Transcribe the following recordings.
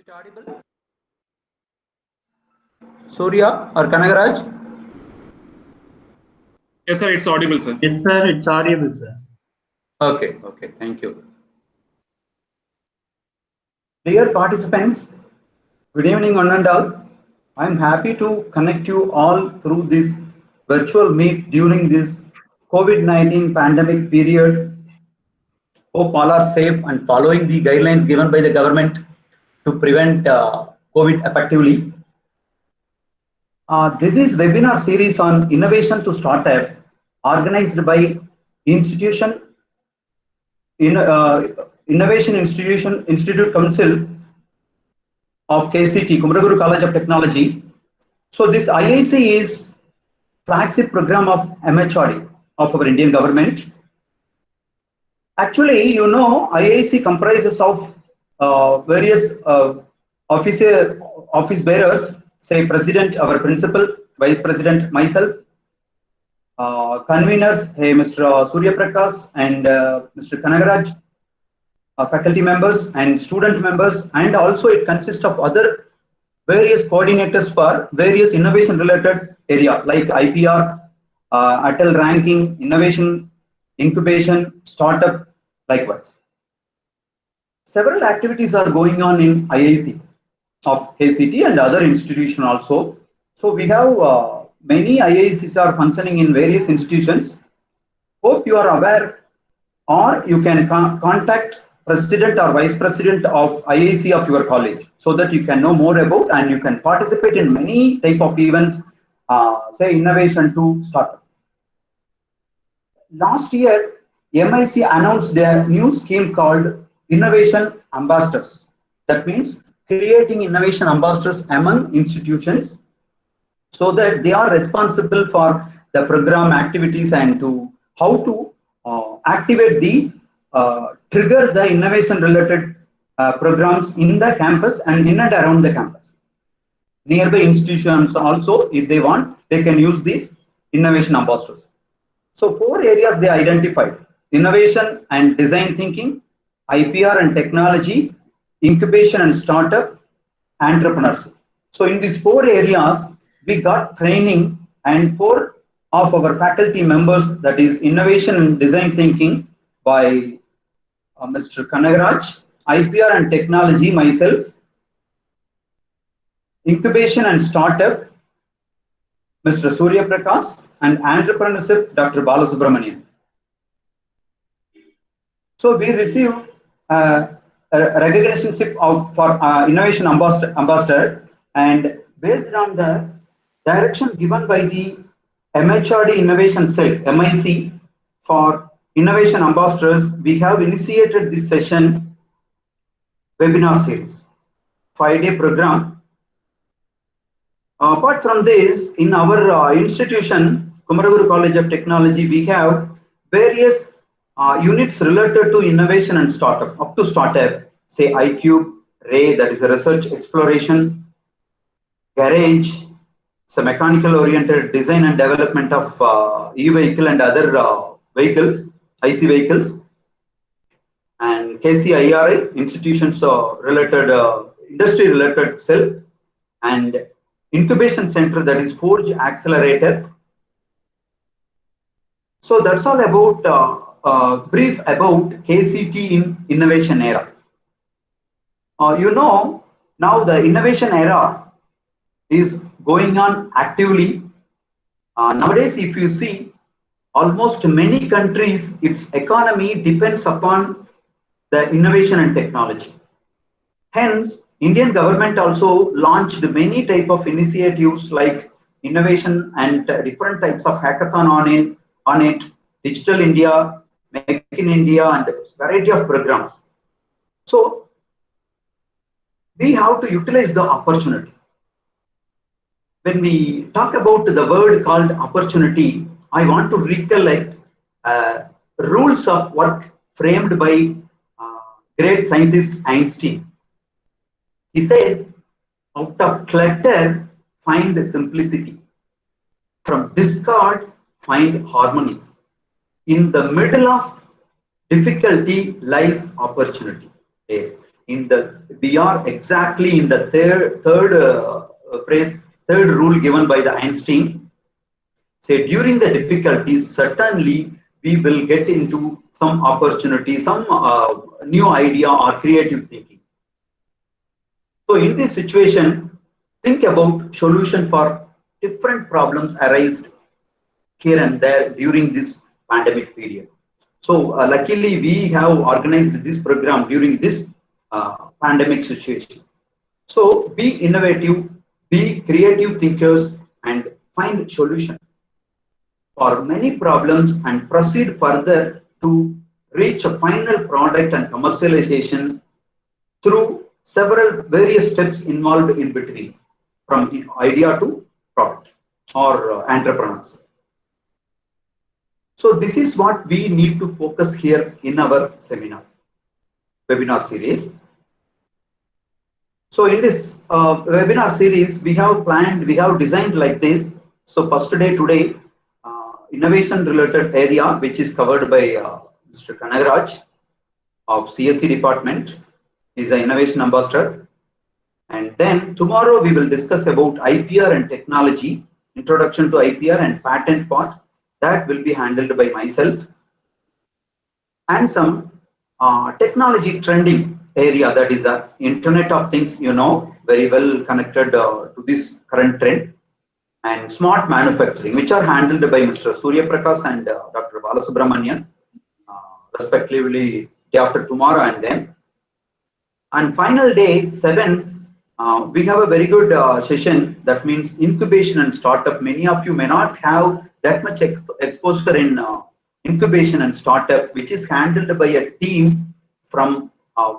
it audible? Surya or Kanagaraj? Yes, sir, it's audible, sir. Yes, sir, it's audible, sir. Okay, thank you. Dear participants, good evening one and all. I am happy to connect you all through this virtual meet during this COVID-19 pandemic period. Hope all are safe and following the guidelines given by the government to prevent COVID effectively. This is webinar series on innovation to startup organized by institution Innovation Institute Council of KCT, Kumaraguru College of Technology. So this IIC is flagship program of MHRD of our Indian government. Actually, you know, IIC comprises of various office bearers, say president, our principal, vice president, myself, conveners, say Mr. Surya Prakash and Mr. Kanagaraj, faculty members and student members, and also it consists of other various coordinators for various innovation related area like IPR, ATL ranking, innovation, incubation, startup, likewise. Several activities are going on in IIC of KCT and other institutions also. So we have many IICs are functioning in various institutions. Hope you are aware, or you can contact president or vice president of IIC of your college so that you can know more about and you can participate in many type of events, say innovation to startup. Last year, MIC announced a new scheme called Innovation Ambassadors. That means creating innovation ambassadors among institutions so that they are responsible for the program activities and to how to activate the trigger the innovation related programs in the campus and in and around the campus. Nearby institutions also, if they want, they can use these innovation ambassadors. So 4 areas they identified: innovation and design thinking, IPR and technology, incubation and startup, entrepreneurship. So in these 4 areas, we got training, and 4 of our faculty members, that is innovation and design thinking by Mr. Kanagaraj, IPR and technology myself, incubation and startup Mr. Surya Prakash, and entrepreneurship Dr. Balasubramanian. So we received a recognition for innovation ambassador, and based on the direction given by the MHRD Innovation Cell, MIC, for innovation ambassadors, we have initiated this session webinar series, 5-day program. Apart from this, in our institution, Kumaraguru College of Technology, we have various units related to innovation and startup, up to startup, say iCube, RAY, that is a research exploration, Garage, so mechanical oriented design and development of e-vehicle and other vehicles, IC vehicles, and KCIRI, institutions related, industry related cell, and incubation center, that is Forge Accelerator. So that's all about brief about KCT in innovation era. You know, now the innovation era is going on actively. Nowadays, if you see, almost many countries, its economy depends upon the innovation and technology. Hence, Indian government also launched many type of initiatives like innovation and different types of hackathon on it, Digital India, Make in India, and variety of programs. So we have to utilize the opportunity. When we talk about the word called opportunity, I want to recollect rules of work framed by great scientist Einstein. He said, out of clutter, find simplicity. From discord, find harmony. In the middle of difficulty lies opportunity. Yes. we are exactly in the third rule given by the Einstein. Say during the difficulties, certainly we will get into some opportunity, some new idea or creative thinking. So in this situation, think about solution for different problems arise here and there during this pandemic period. So luckily we have organized this program during this pandemic situation. So be innovative, be creative thinkers and find solution for many problems and proceed further to reach a final product and commercialization through several various steps involved in between from idea to product or entrepreneurs. So this is what we need to focus here in our webinar series. So in this webinar series, we have designed like this. So first day today, innovation related area, which is covered by Mr. Kanagaraj of CSE department, is an innovation ambassador. And then tomorrow we will discuss about IPR and technology, introduction to IPR and patent part, that will be handled by myself. And some technology trending area, that is Internet of Things, very well connected to this current trend, and smart manufacturing, which are handled by Mr. Surya Prakash and Dr. Balasubramanian, respectively day after tomorrow and then. And final day, 7th, we have a very good session, that means incubation and startup. Many of you may not have that much exposure in incubation and startup, which is handled by a team from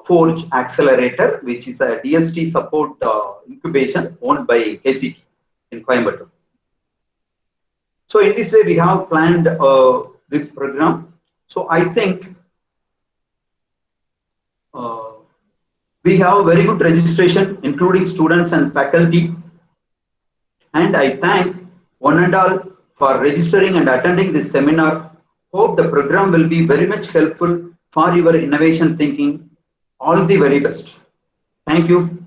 Forge Accelerator, which is a DST support incubation owned by KCT in Coimbatore. So in this way, we have planned this program. So I think we have very good registration, including students and faculty. And I thank one and all for registering and attending this seminar. Hope the program will be very much helpful for your innovation thinking. All the very best. Thank you.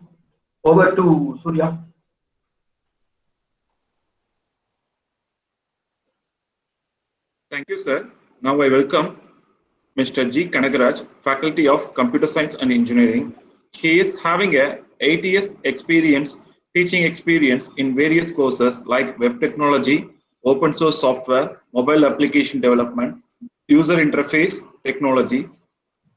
Over to Surya. Thank you, sir. Now I welcome Mr. G. Kanagaraj, Faculty of Computer Science and Engineering. He is having a 8 years teaching experience in various courses like web technology, open source software, mobile application development, user interface technology.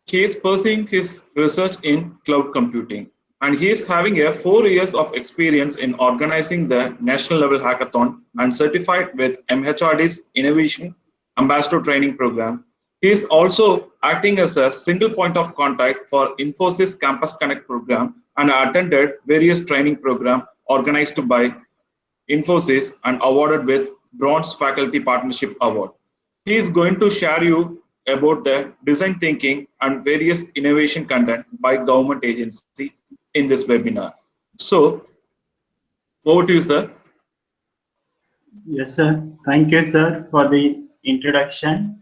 He is pursuing his research in cloud computing, and he is having a 4 years of experience in organizing the national level hackathon and certified with MHRD's Innovation Ambassador Training Program. He is also acting as a single point of contact for Infosys Campus Connect program and attended various training programs organized by Infosys and awarded with Bronze Faculty Partnership Award. He is going to share you about the design thinking and various innovation content by government agency in this webinar. So, over to you, sir. Yes, sir. Thank you, sir, for the introduction.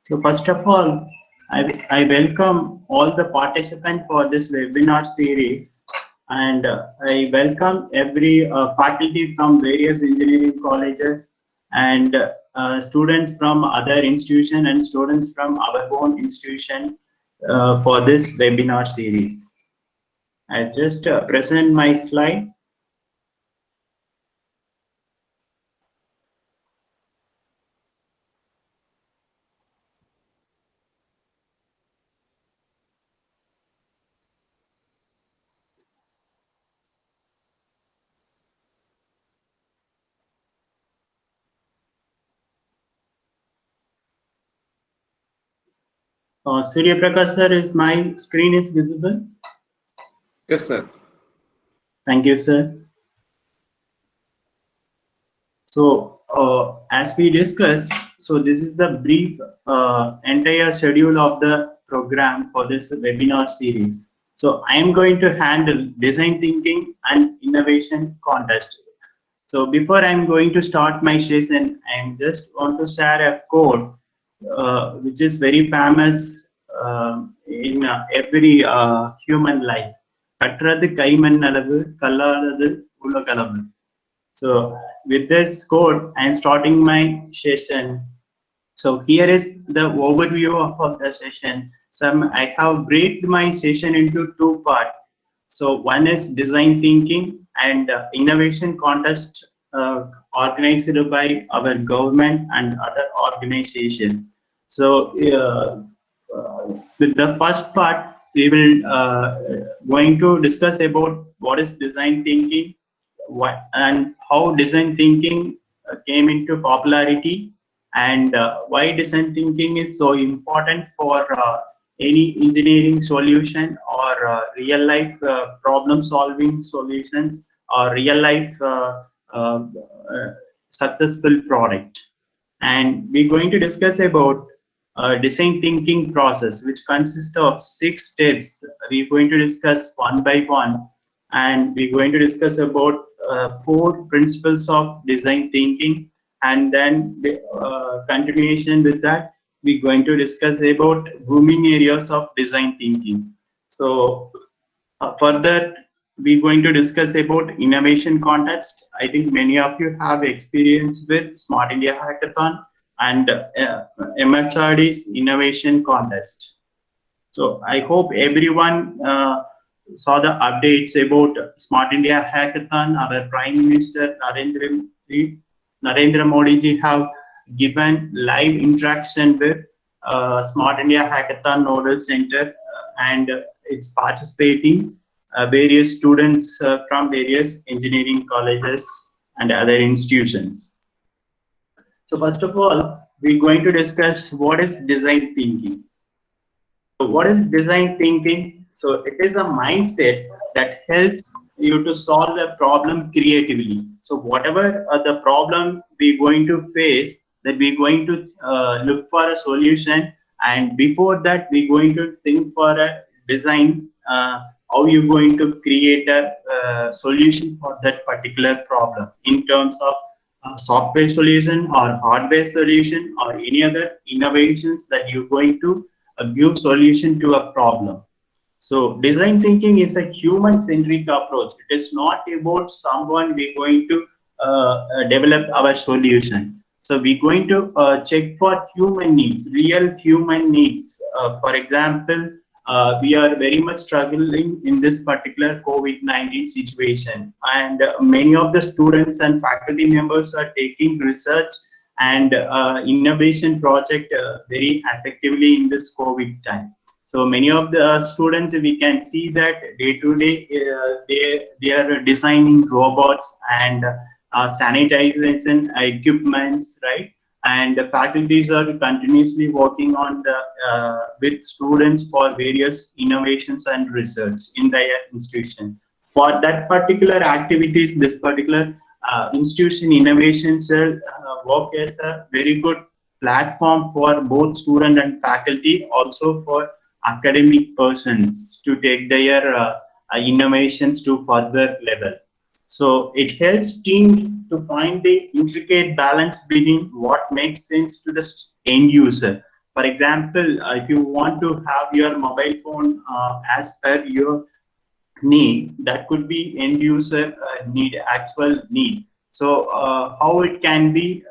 So first of all, I welcome all the participants for this webinar series, and I welcome every faculty from various engineering colleges and students from other institutions and students from our own institution for this webinar series. I just present my slide. Surya Prakash sir, is my screen is visible? Yes, sir. Thank you, sir. So as we discussed, so this is the brief entire schedule of the program for this webinar series. So I am going to handle design thinking and innovation contest. So before I am going to start my session, I just want to share a code which is very famous in every human life. Katrathu kaiman alavu, kalladadu ulakalavu. So with this code, I am starting my session. So here is the overview of the session. I have break my session into two parts. So one is design thinking and innovation contest organized by our government and other organization. So with the first part, we will going to discuss about what is design thinking, what and how design thinking came into popularity, and why design thinking is so important for any engineering solution or real life problem solving solutions or real life uh, uh, successful product. And we're going to discuss about design thinking process, which consists of 6 steps. We're going to discuss one by one, and we're going to discuss about 4 principles of design thinking, and then continuation with that, we're going to discuss about booming areas of design thinking. So further, we're going to discuss about innovation context. I think many of you have experience with Smart India Hackathon and MHRD's innovation contest. So I hope everyone saw the updates about Smart India Hackathon. Our Prime Minister Narendra Modi ji have given live interaction with Smart India Hackathon Nodal Center, and it's participating various students from various engineering colleges and other institutions. So first of all, we're going to discuss what is design thinking. So what is design thinking? So it is a mindset that helps you to solve a problem creatively. So whatever the problem we're going to face, that we're going to look for a solution, and before that we're going to think for a design, how you're going to create a solution for that particular problem in terms of software solution or hardware solution or any other innovations that you're going to give solution to a problem. So design thinking is a human-centric approach. It is not about someone we're going to develop our solution. So we're going to check for human needs, real human needs. For example, we are very much struggling in this particular COVID-19 situation, and many of the students and faculty members are taking research and innovation project very effectively in this COVID time. So many of the students, we can see that day to day they are designing robots and sanitization equipments, right? And the faculties are continuously working on the with students for various innovations and research in their institution. For that particular activities, this particular institution innovation cell work as a very good platform for both student and faculty, also for academic persons to take their innovations to further level. So it helps team to find the intricate balance between what makes sense to the end user. For example, if you want to have your mobile phone as per your need, that could be end user need, actual need. So how it can be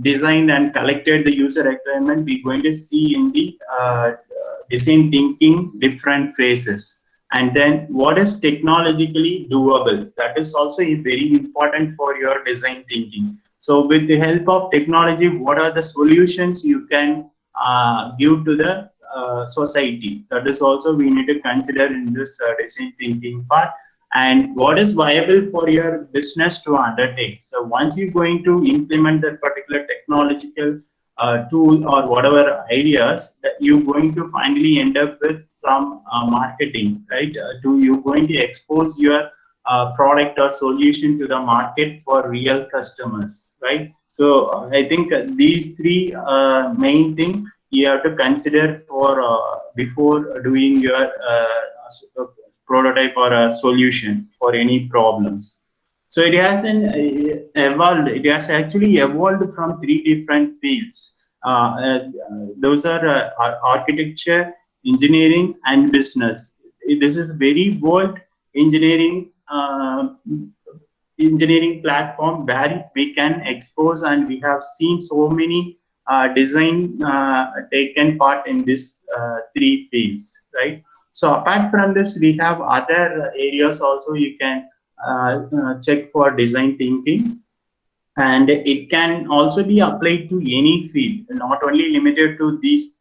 designed and collected the user requirement, we're going to see in the design thinking different phases. And then what is technologically doable, that is also very important for your design thinking. So with the help of technology, what are the solutions you can give to the society? That is also we need to consider in this design thinking part. And what is viable for your business to undertake. So once you're going to implement that particular technological tool or whatever ideas, that you're going to finally end up with some marketing, right? You're going to expose your product or solution to the market for real customers, right? So I think these 3 main things you have to consider for before doing your prototype or a solution for any problems. So it has evolved. It has actually evolved from 3 different fields. Those are architecture, engineering, and business. This is very bold engineering platform where we can expose, and we have seen so many design taken part in this three fields, right? So apart from this, we have other areas also you can check for design thinking, and it can also be applied to any field, not only limited to these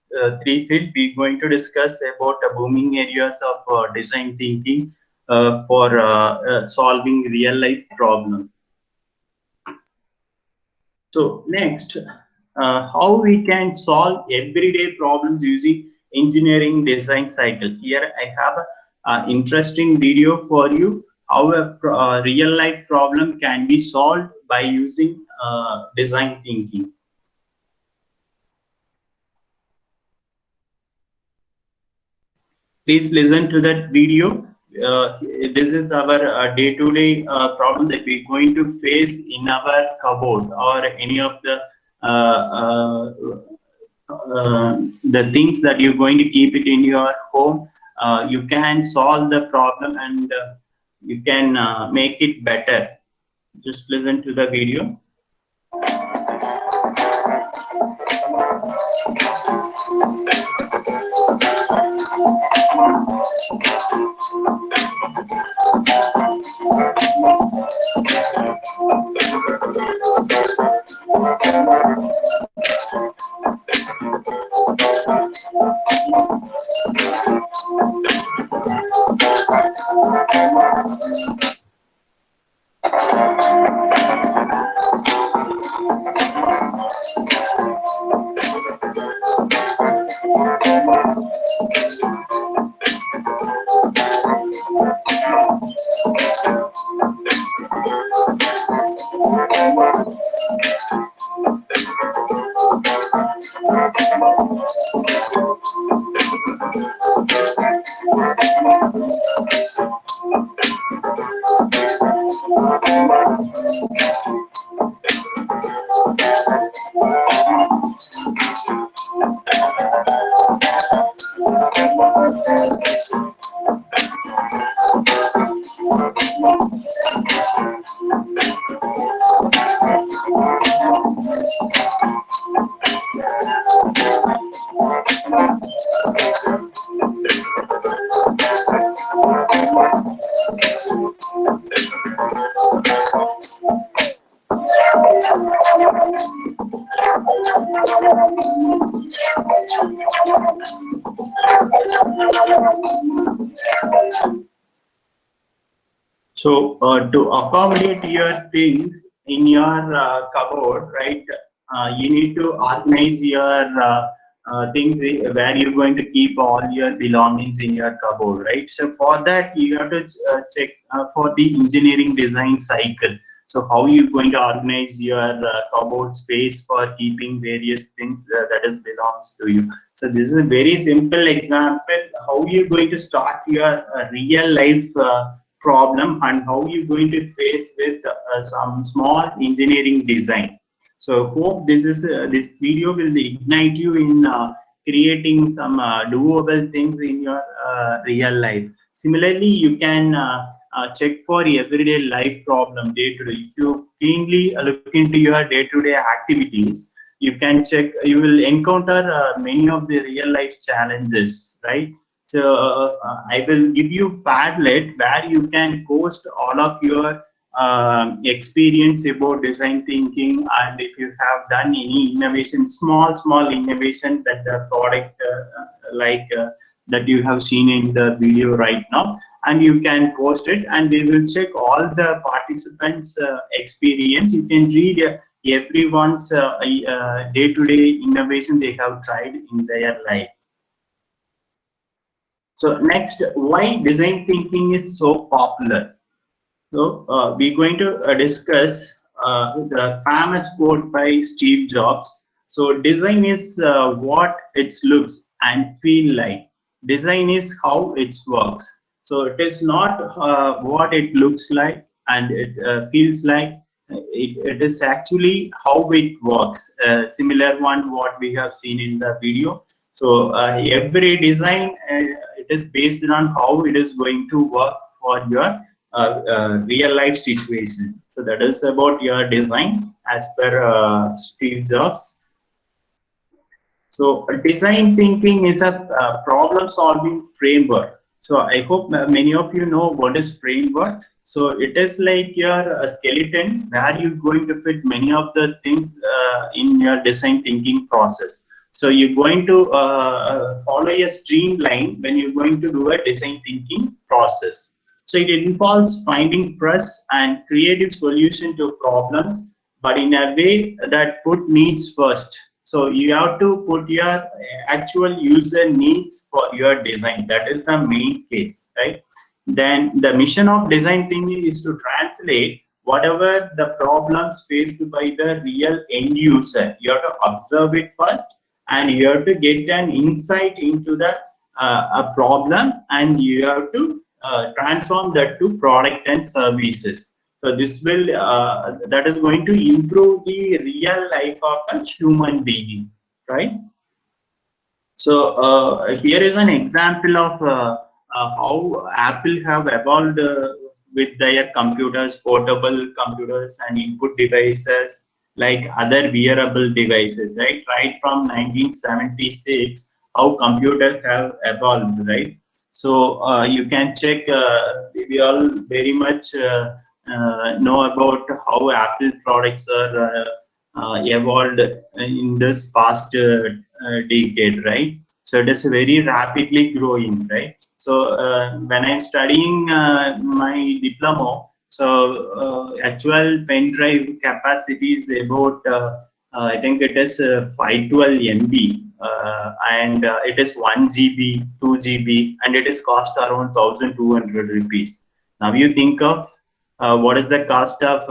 three fields. We're going to discuss about the booming areas of design thinking for solving real life problems. So next, how we can solve everyday problems using engineering design cycle. Here I have an interesting video for you, how a real life problem can be solved by using design thinking. Please listen to that video. This is our day-to-day problem that we're going to face in our cupboard or any of the things that you're going to keep it in your home. You can solve the problem, and you can make it better. Just listen to the video. So to accommodate your things in your cupboard, right? You need to organize your things where you're going to keep all your belongings in your cupboard, right? So for that, you have to check for the engineering design cycle. So how you're going to organize your cupboard space for keeping various things that is belongs to you. So this is a very simple example how you're going to start your real life problem, and how you're going to face with some small engineering design. So hope this video will ignite you in creating some doable things in your real life. Similarly, you can check for everyday life problem day to day. If you keenly look into your day-to-day activities, you can check. You will encounter many of the real life challenges, right? So I will give you Padlet where you can post all of your experience about design thinking, and if you have done any innovation, small innovation that the product that you have seen in the video right now, and you can post it, and we will check all the participants experience. You can read everyone's day-to-day innovation they have tried in their life. So next, why design thinking is so popular? So we're going to discuss the famous quote by Steve Jobs. So design is what it looks and feel like. Design is how it works. So it is not what it looks like and it feels like. it is actually how it works. Similar one what we have seen in the video. So every design it is based on how it is going to work for your real life situation. So that is about your design as per Steve Jobs. So design thinking is a problem solving framework. So I hope many of you know what is framework. So it is like your skeleton where you're going to fit many of the things in your design thinking process. So you're going to follow a streamline when you're going to do a design thinking process. So it involves finding fresh and creative solution to problems, but in a way that put needs first. So you have to put your actual user needs for your design. That is the main case, right? Then the mission of design thinking is to translate whatever the problems faced by the real end user. You have to observe it first, and you have to get an insight into the a problem, and you have to transform that to product and services. So this will that is going to improve the real life of a human being, right? So here is an example of how Apple have evolved with their computers, portable computers and input devices like other wearable devices, right? Right from 1976, how computers have evolved, right? So you can check, we all very much know about how Apple products are evolved in this past decade, right? So it is very rapidly growing, right? So when I'm studying my diploma, so actual pen drive capacity is about I think it is 512 MB, and it is 1 GB, 2 GB, and it is cost around 1,200 rupees. Now you think of what is the cost of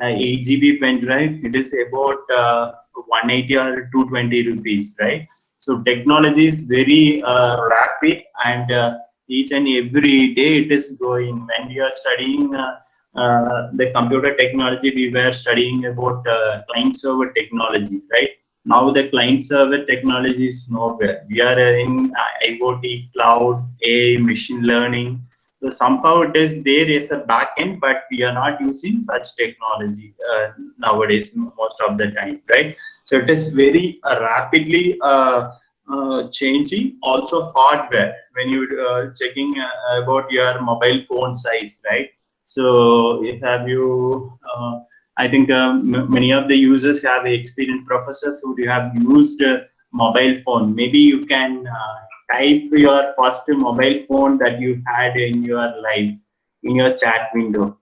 8 GB pen drive? It is about 180 or 220 rupees, right? So technology is very rapid, and each and every day it is growing. When we are studying the computer technology, we were studying about client server technology, right? Now the client server technology is nowhere. We are in IoT, cloud, AI, machine learning. So somehow it is there as a backend, but we are not using such technology nowadays most of the time, right? So it is very rapidly changing. Also hardware, when you checking about your mobile phone size, right? So if have you I think many of the users have experienced professors who have used mobile phone. Maybe you can type your first mobile phone that you had in your life in your chat window.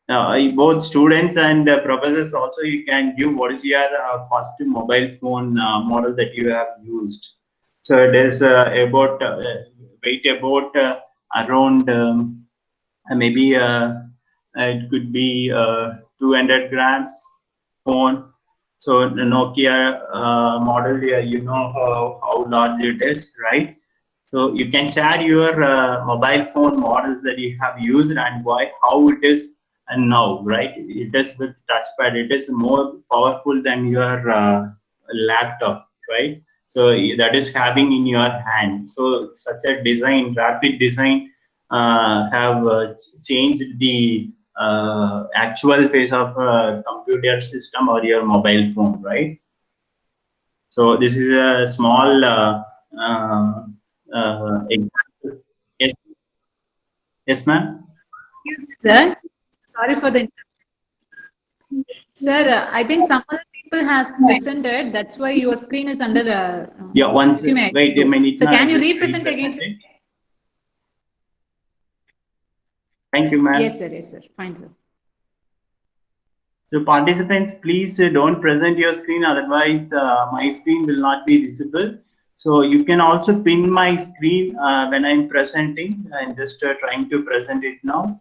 Both students and professors also, you can give what is your first mobile phone model that you have used. So it is about weight about around maybe it could be 200 grams phone. So the Nokia model here, you know how large it is, right? So you can share your mobile phone models that you have used and why, how it is, and now, right? It is with touchpad. It is more powerful than your laptop, right? So that is having in your hand. So such a design, rapid design, have changed the actual face of computer system or your mobile phone, right? So this is a small example. Yes, yes, ma'am. Sir, sorry for the interruption. Sir, I think some other people has presented. That's why your screen is under the. Yeah, once resume. wait a minute. So now, can you just represent again? represent it. Thank you, ma'am. Yes, sir. Yes, sir. Fine, sir. So participants, please don't present your screen, otherwise my screen will not be visible. So you can also pin my screen when I'm presenting. I'm just trying to present it now.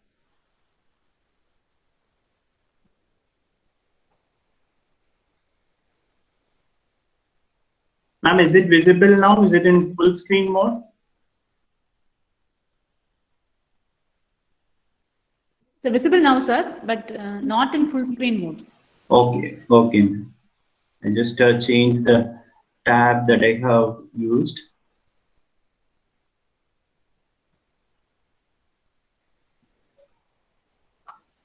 Ma'am, is it visible now? Is it in full screen mode? So visible now, sir, but not in full screen mode. Okay, okay. I just changed the tab that I have used.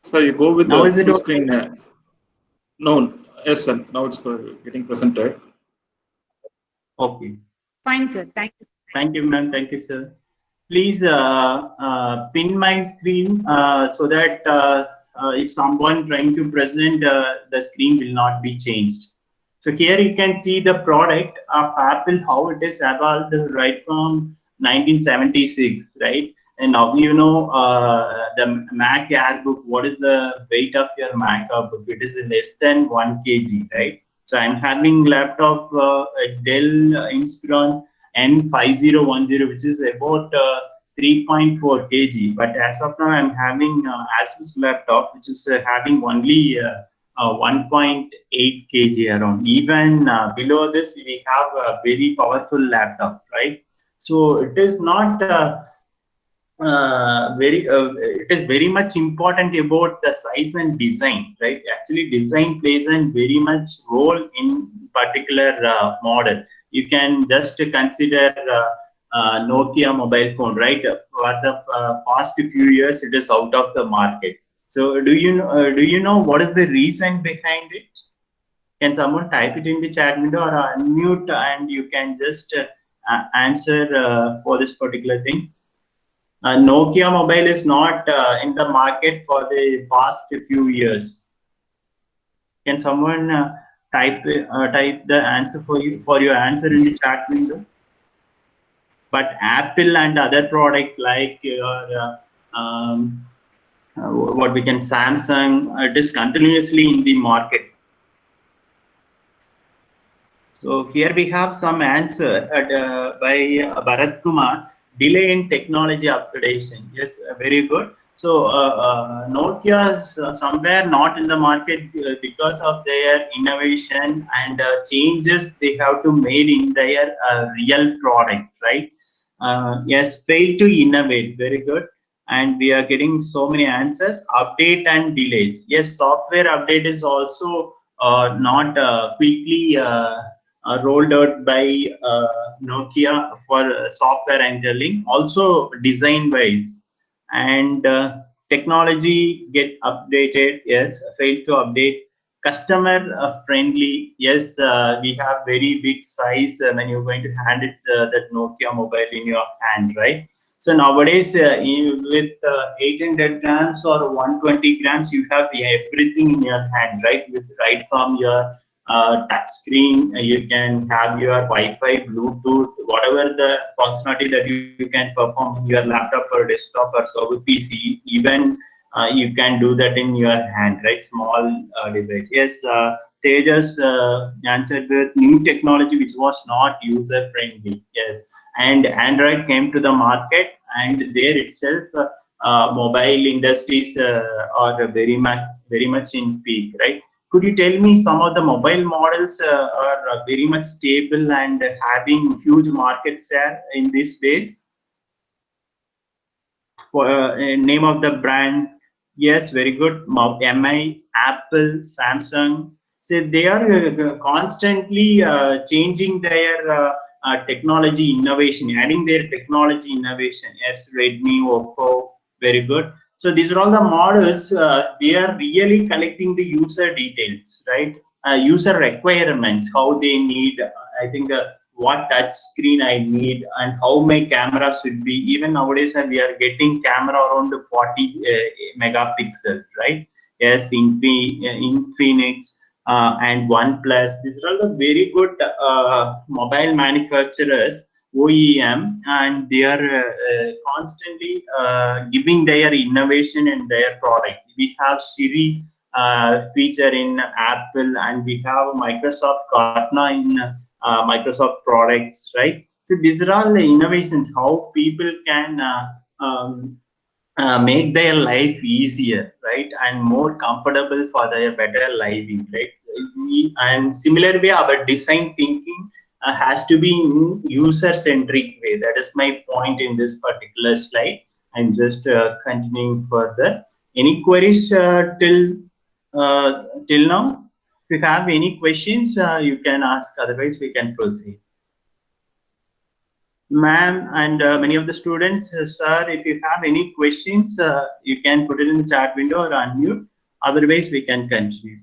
So you go with Now the is it full okay? screen. No, yes, sir. Now it's getting presented. Okay. Fine, sir. Thank you. Thank you, ma'am. Thank you, sir. Please pin my screen so that if someone trying to present, the screen will not be changed. So here you can see the product of Apple, how it is evolved right from 1976, right? And now you know the Mac Airbook. What is the weight of your Mac Airbook? It is less than 1 kg, right? So I'm having laptop a Dell Inspiron N5010, which is about 3.4 kg. But as of now, I'm having Asus laptop, which is having only 1.8 kg around. Even below this, we have a very powerful laptop, right? So it is not it is very much important about the size and design, right? Actually, design plays a very much role in particular model. You can just consider Nokia mobile phone, right? For the past few years, it is out of the market. So do you know what is the reason behind it? Can someone type it in the chat window or unmute and you can just answer for this particular thing? Nokia mobile is not in the market for the past few years. Can someone type the answer for you for your answer in the chat window? But Apple and other product like your what we can Samsung, it is continuously in the market. So here we have some answer by Bharat Kumar. Delay in technology upgradation. Yes, very good. So Nokia is somewhere not in the market because of their innovation and changes they have to made in their real product, right? Yes, fail to innovate. Very good. And we are getting so many answers. Update and delays. Yes, software update is also not quickly rolled out by Nokia for software handling, also design wise, and technology get updated. Yes, fail to update. Customer friendly. Yes, we have very big size when you're going to hand it that Nokia mobile in your hand, right? So nowadays, with 800 grams or 120 grams, you have everything in your hand, right? With right from your touch screen, you can have your Wi-Fi, Bluetooth, whatever the functionality that you can perform in your laptop or desktop or server PC. Even you can do that in your hand, right? Small device. Yes, Tejas answered with new technology which was not user friendly. Yes, and Android came to the market, and there itself, mobile industries are very much in peak, right? Could you tell me some of the mobile models are very much stable and having huge market share in this space? For name of the brand, yes, very good. MI, Apple, Samsung. So they are constantly changing their technology innovation, adding their technology innovation. Yes, Redmi, Oppo, very good. So these are all the models. They are really collecting the user details, right? User requirements, how they need. I think what touch screen I need and how my camera should be. Even nowadays, we are getting camera around 40 megapixel, right? Yes, Infinix and OnePlus. These are all the very good mobile manufacturers, OEM, and they are constantly giving their innovation in their product. We have Siri feature in Apple, and we have Microsoft Cortana in Microsoft products, right? So these are all the innovations, how people can make their life easier, right, and more comfortable for their better living, right? And similar way, our design thinking has to be in user-centric way. That is my point in this particular slide. I'm just continuing further. Any queries till now? If you have any questions, you can ask. Otherwise, we can proceed. Ma'am and many of the students, sir, if you have any questions, you can put it in the chat window or unmute. Otherwise, we can continue.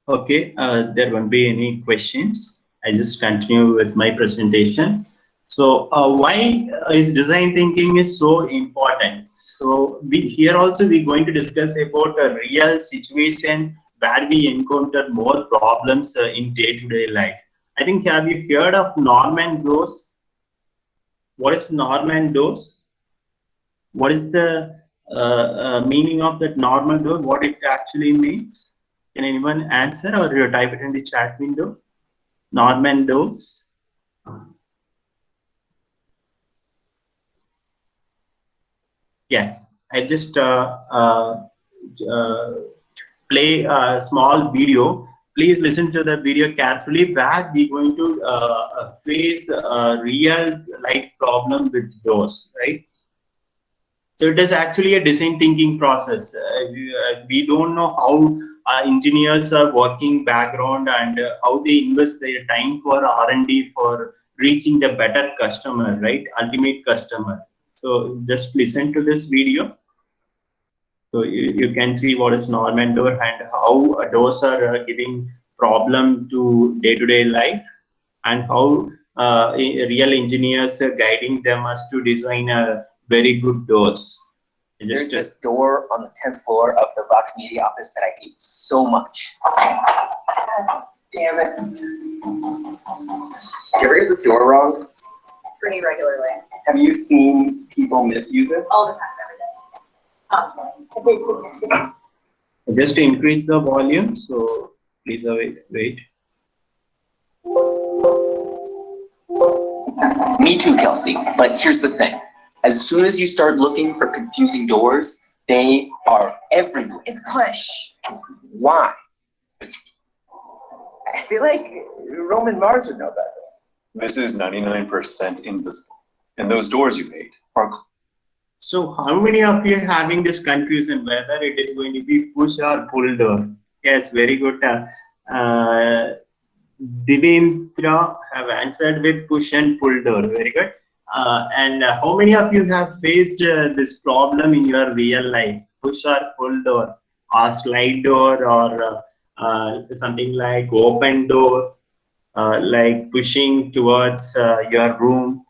Okay, there won't be any questions. I just continue with my presentation. So why is design thinking is so important? So here also we're going to discuss about a real situation where we encounter more problems in day-to-day life. I think, have you heard of Norman Dose? What is Norman Dose? What is the meaning of that Norman Dose? What it actually means? Can anyone answer, or you type it in the chat window? Norman Dose. Yes, I just play a small video. Please listen to the video carefully, where we're going to face a real life problem with doors, right? So it is actually a design thinking process. We don't know how engineers are working background and how they invest their time for R&D for reaching the better customer, right? Ultimate customer. So just listen to this video. So you can see what is Norman door and how doors are giving problem to day-to-day life, and how real engineers are guiding them as to design a very good doors. There's this door on the 10th floor of the Vox Media office that I hate so much. Damn it. You ever get this door wrong? Pretty regularly. Have you seen people misuse it? All the time, every day. Constantly. Just increase the volume, so please wait. Me too, Kelsey. But here's the thing. As soon as you start looking for confusing doors, they are everywhere. It's push. Why? I feel like Roman Mars would know about this. This is 99% invisible. And those doors you made are... So how many of you are having this confusion whether it is going to be push or pull door? Yes, very good. Devendra have answered with push and pull door. Very good. And how many of you have faced this problem in your real life? Push or pull door, or slide door, or something like open door, like pushing towards your room.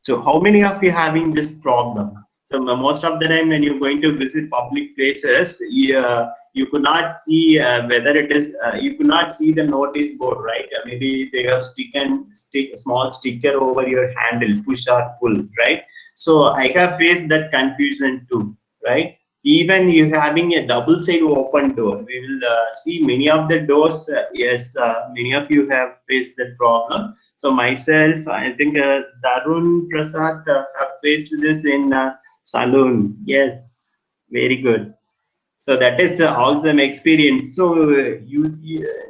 So how many of you having this problem? So most of the time when you're going to visit public places, you could not see whether it is, you could not see the notice board, right? Maybe they have stick small sticker over your handle, push or pull, right? So I have faced that confusion too, right? Even you having a double side open door, we will see many of the doors. Yes, many of you have faced that problem. So myself, I think Darun Prasad have faced this in saloon. Yes, very good. So that is awesome experience. So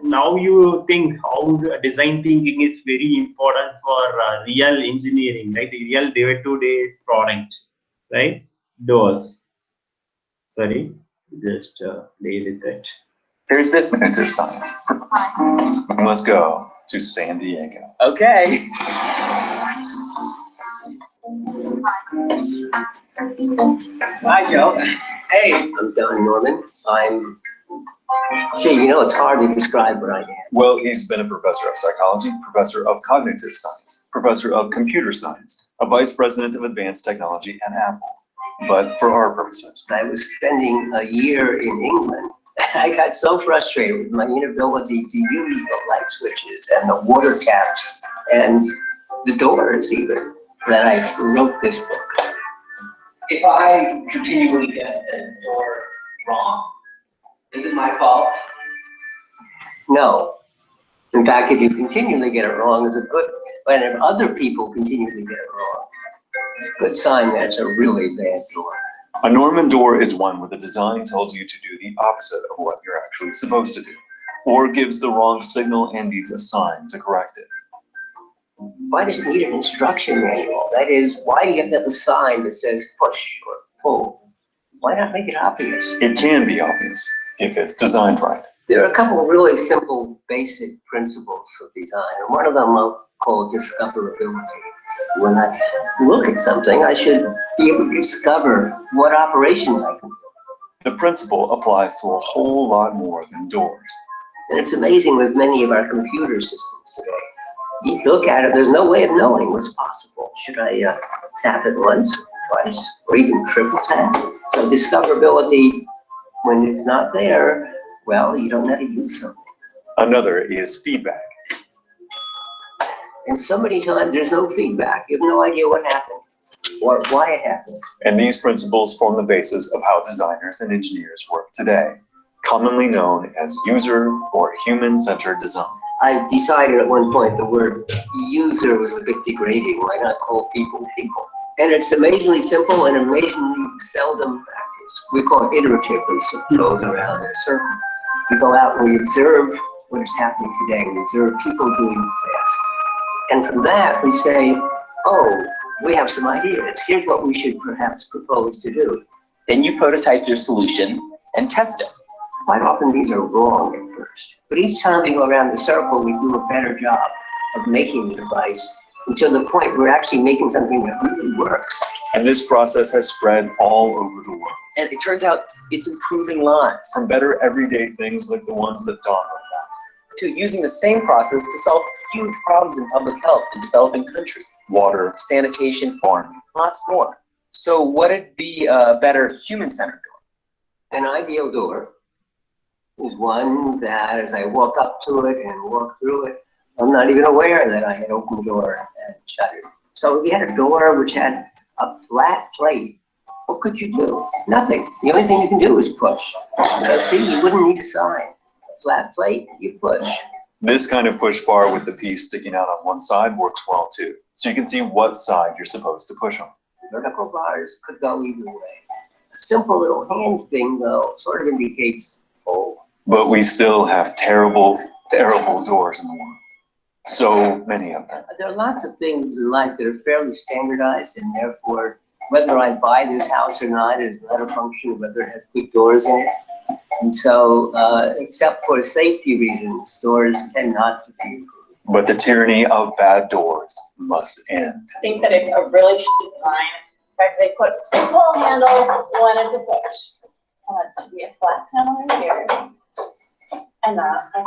now you think how design thinking is very important for real engineering, right? Real day-to-day product, right? Doors. Sorry, just play with it. Here's this minute of science. Let's go to San Diego. Okay. Hi, Joe. Hey, I'm Don Norman. Gee, you know, it's hard to describe what I am. Well, he's been a professor of psychology, professor of cognitive science, professor of computer science, a vice president of advanced technology at Apple. But for our purposes. I was spending a year in England. I got so frustrated with my inability to use the light switches and the water taps and the doors even, that I wrote this book. If I continually get a door wrong, is it my fault? No. In fact, if you continually get it wrong, it's a good, and if other people continually get it wrong, it's a good sign that it's a really bad door. A Norman door is one where the design tells you to do the opposite of what you're actually supposed to do, or gives the wrong signal and needs a sign to correct it. Why does it need an instruction manual? That is, why do you have to have a sign that says push or pull? Why not make it obvious? It can be obvious if it's designed right. There are a couple of really simple, basic principles of design, and one of them I'll call discoverability. When I look at something, I should be able to discover what operations I can do. The principle applies to a whole lot more than doors. And it's amazing with many of our computer systems today. You look at it, there's no way of knowing what's possible. Should I tap it once, twice, or even triple tap? So discoverability, when it's not there, well, you don't know how to use something. Another is feedback. And so many times there's no feedback. You have no idea what happened or why it happened. And these principles form the basis of how designers and engineers work today, commonly known as user or human-centered design. I decided at one point the word user was a bit degrading. Why not call people people? And it's amazingly simple and amazingly seldom practiced. We call it iteratively, so it goes around in a circle. We go out and we observe what is happening today. We observe people doing the task. And from that, we say, oh, we have some ideas. Here's what we should perhaps propose to do. Then you prototype your solution and test it. Quite often these are wrong at first. But each time we go around the circle, we do a better job of making the device until the point we're actually making something that really works. And this process has spread all over the world. And it turns out it's improving lives. From better everyday things like the ones that Don wrote about, To using the same process to solve huge problems in public health in developing countries. water, Sanitation, farming. lots more. So would be a better human-centered door? An ideal door is one that as I walk up to it and walk through it, I'm not even aware that I had opened the door and shut it. So if you had a door which had a flat plate, what could you do? Nothing. The only thing you can do is push. See, you wouldn't need a sign. A flat plate, you push. This kind of push bar with the piece sticking out on one side works well too. So you can see what side you're supposed to push on. Vertical bars could go either way. A simple little hand thing, though, sort of indicates pull. But we still have terrible, terrible doors in the world. So many of them. There are lots of things in life that are fairly standardized, and therefore, whether I buy this house or not is not a function of whether it has good doors in it. And so, except for safety reasons, doors tend not to be improved. But the tyranny of bad doors must end. I think that it's a really shitty design. In fact, they put a pull handle when it's a push. It should be a flat panel right here. And not a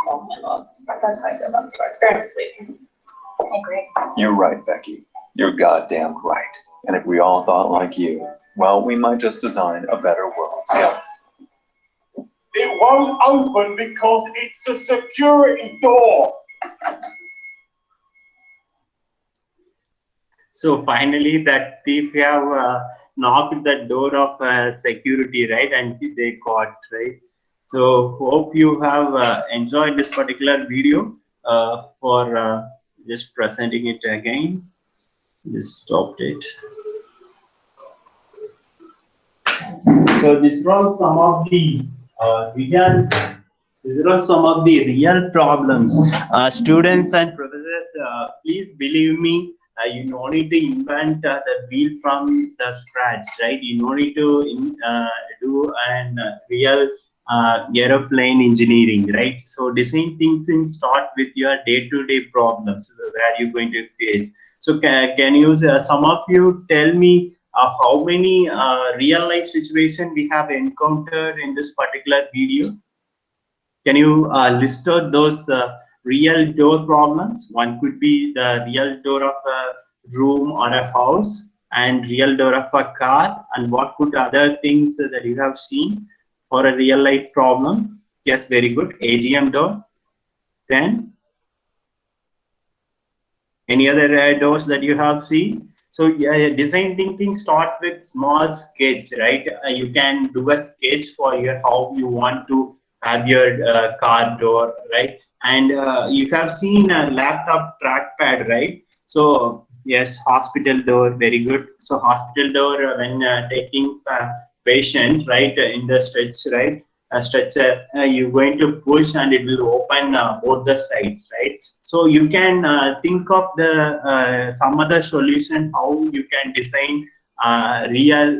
pull handle. That's how I feel about the store. It's very misleading. I agree. You're right, Becky. You're goddamn right. And if we all thought like you, well, we might just design a better world together. It won't open because it's a security door. So finally, that thief have knocked the door of security, right? And they caught, right? So hope you have enjoyed this particular video for just presenting it again. Just stopped it. So this was some of the real problems. Students and professors, please believe me, you no need to invent the wheel from the scratch, right? You no need to do an real aeroplane engineering, right? So design things and start with your day-to-day problems where you're going to face. So can you, some of you tell me how many real life situations we have encountered in this particular video? Can you list out those real door problems? One could be the real door of a room or a house, and real door of a car, and what could other things that you have seen for a real life problem? Yes, very good. ATM door. Then any other doors that you have seen? So design thinking start with small sketch, right? You can do a sketch for your how you want to have your car door, right? And you have seen a laptop trackpad, right? So yes, hospital door, very good. So hospital door when taking patient, right, in the stretch, right? Stretcher, you're going to push and it will open both the sides, right? So you can think of the some other solution how you can design real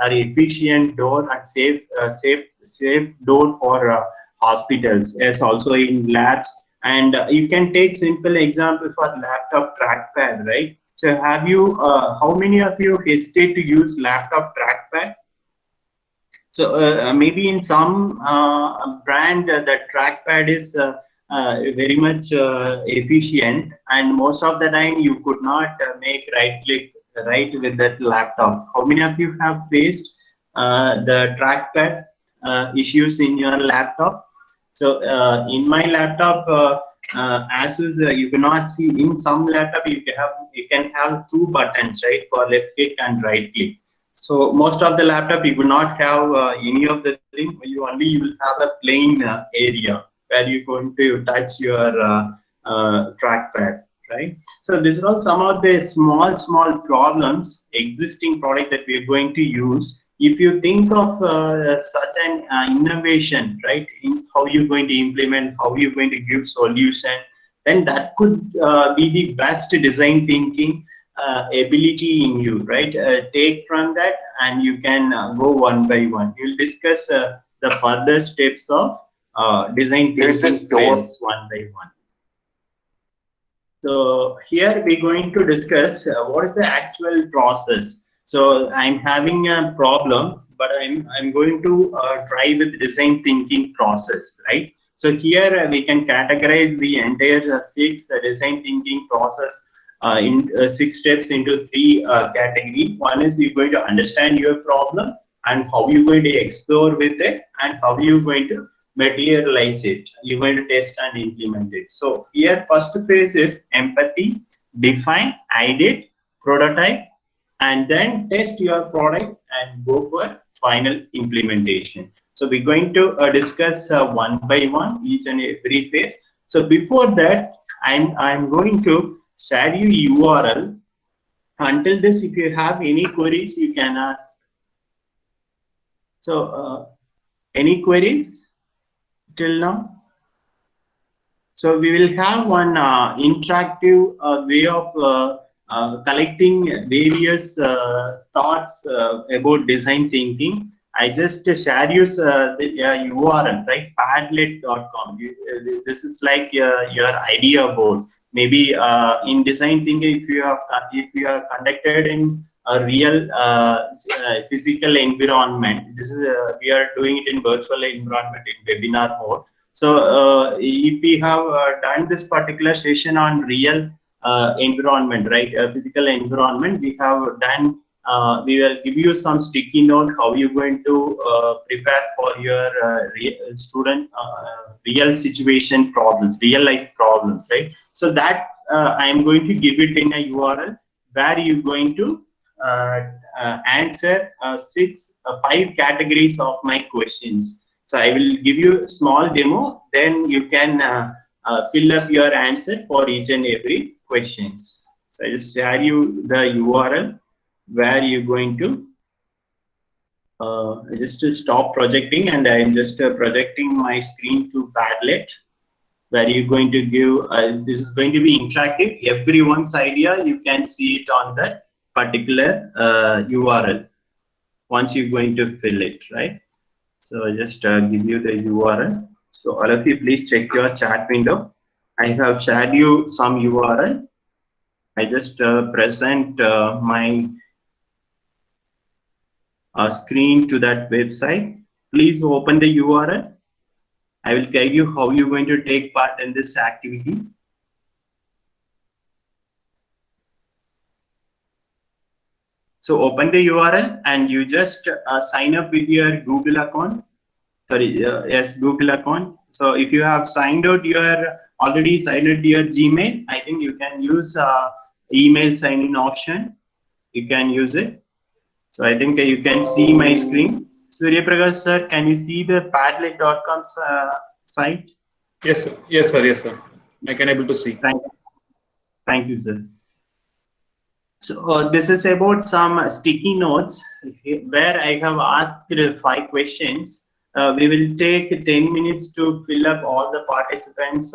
or efficient door and safe door for hospitals, as also in labs. And you can take simple example for laptop trackpad, right? So have you how many of you hesitate to use laptop trackpad? So maybe in some brand the trackpad is very much efficient, and most of the time you could not make right click right with that laptop. How many of you have faced the trackpad issues in your laptop? So in my laptop, Asus, you cannot see in some laptop you can have two buttons, right, for left click and right click. So most of the laptop you will not have any of the thing. You will have a plain area where you're going to touch your trackpad, right? So these are all some of the small problems existing product that we are going to use. If you think of such an innovation, right, in how you're going to implement, how you're going to give solution, then that could be the best design thinking ability in you, right? Take from that and you can go one by one. We'll discuss the further steps of design thinking phase one by one. So here we're going to discuss what is the actual process. So I'm having a problem, but I'm going to try with design thinking process, right? So here we can categorize the entire six design thinking process in 6 steps into 3 category. One is you're going to understand your problem and how you're going to explore with it and how you're going to materialize it. You're going to test and implement it. So here first phase is empathy, define, edit, prototype, and then test your product and go for final implementation. So we're going to discuss one by one each and every phase. So before that, I'm going to share you URL. Until this, if you have any queries, you can ask. So any queries till now? So we will have one interactive way of collecting various thoughts about design thinking. I just share you the URL, right? Padlet.com. This is like your idea board. Maybe in design thinking, if you are conducted in a real physical environment, this is we are doing it in virtual environment in webinar mode. So if we have done this particular session on real environment, right, physical environment, we have done. We will give you some sticky note how you're going to prepare for your student real situation problems, real life problems, right? So that I am going to give it in a URL where you're going to answer 5 categories of my questions. So I will give you a small demo, then you can fill up your answer for each and every questions. So I just share you the URL where you're going to just to stop projecting, and I'm just projecting my screen to Padlet, where you're going to give, this is going to be interactive. Everyone's idea, you can see it on that particular URL once you're going to fill it, right? So I just give you the URL. So all of you, please check your chat window. I have shared you some URL. I just present my screen to that website. Please open the URL. I will guide you how you're going to take part in this activity. So open the URL and you just sign up with your Google account. Sorry, yes, Google account. So if you have signed out already signed out your Gmail, I think you can use email sign-in option. You can use it. So I think you can see my screen. Surya Prakash sir, can you see the Padlet.com site? Yes, sir. Yes, sir. Yes, sir. I can able to see. Thank you, sir. So this is about some sticky notes where I have asked 5 questions. We will take 10 minutes to fill up all the participants'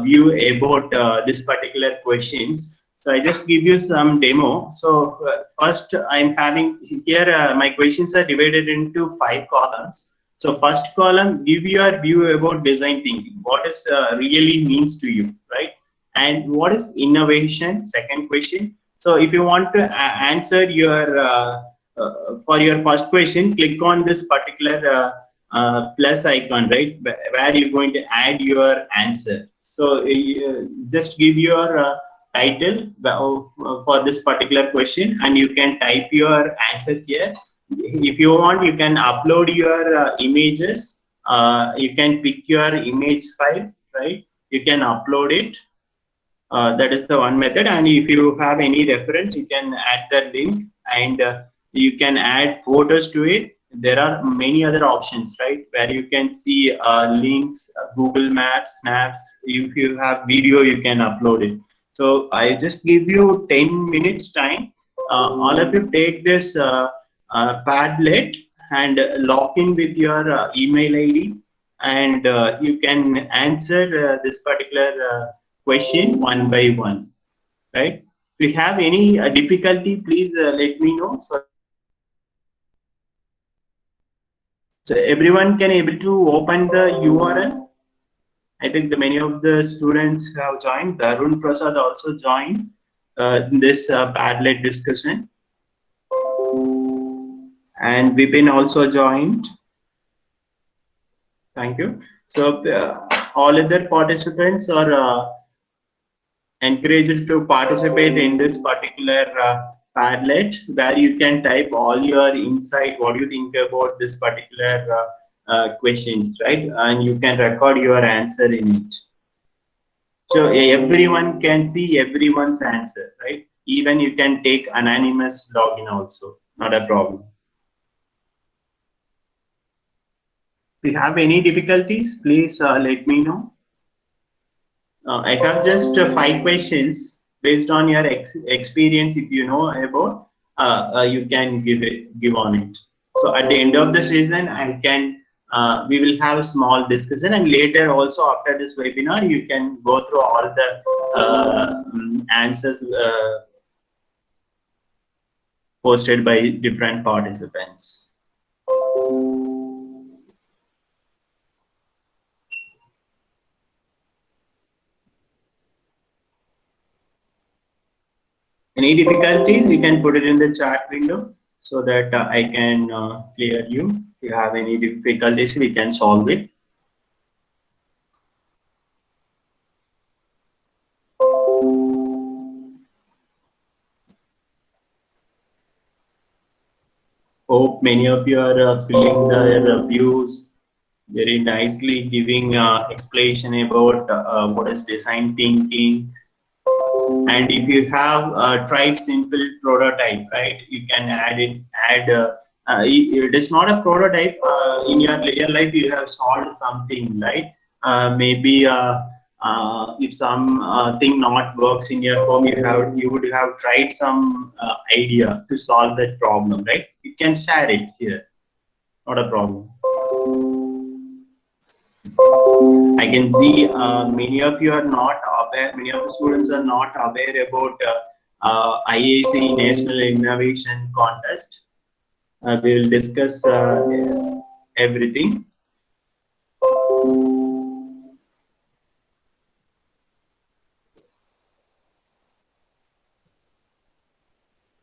view about this particular questions. So I just give you some demo. So first I'm having here my questions are divided into 5 columns. So first column, give your view about design thinking. What is really means to you, right? And what is innovation? Second question. So if you want to answer your for your first question, click on this particular plus icon, right, where you're going to add your answer. So just give your title for this particular question, and you can type your answer here. If you want, you can upload your images. You can pick your image file, right? You can upload it. That is the one method. And if you have any reference, you can add the link, and you can add photos to it. There are many other options, right, where you can see links, Google Maps, Snaps. If you have video, you can upload it. So I just give you 10 minutes time. All of you take this Padlet and log in with your email ID, and you can answer this particular question one by one, right? If you have any difficulty, please let me know. So everyone can able to open the URL. I think the many of the students have joined. Arun Prasad also joined this Padlet discussion, and Vipin also joined. Thank you. So all other participants are encouraged to participate in this particular Padlet, where you can type all your insight, what you think about this particular questions, right? And you can record your answer in it. So everyone can see everyone's answer, right? Even you can take anonymous login also, not a problem. If you have any difficulties, please let me know. I have just 5 questions based on your experience. If you know about, you can give on it. So at the end of the session, we will have a small discussion, and later also after this webinar, you can go through all the answers posted by different participants. Any difficulties, you can put it in the chat window so that I can clear you. If you have any difficulties, we can solve it. Hope many of you are filling their views very nicely, giving explanation about what is design thinking. And if you have tried simple prototype, right, you can add it. It is not a prototype. In your real life, you have solved something, right? Maybe if some thing not works in your home, you would have tried some idea to solve that problem, right? You can share it here, not a problem. I can see many of you are not aware, many of the students are not aware about IAC National Innovation Contest. We will discuss everything.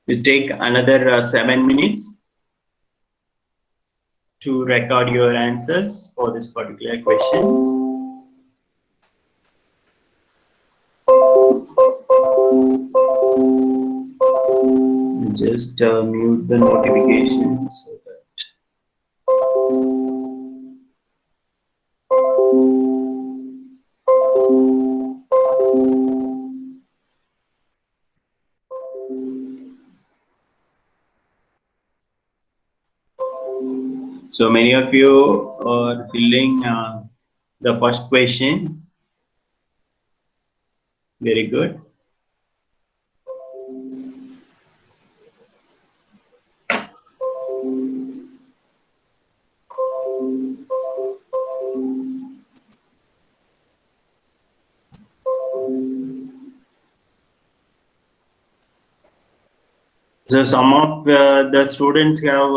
We take another 7 minutes to record your answers for this particular questions. Just mute the notifications so that so many of you are filling the first question. Very good. So some of the students have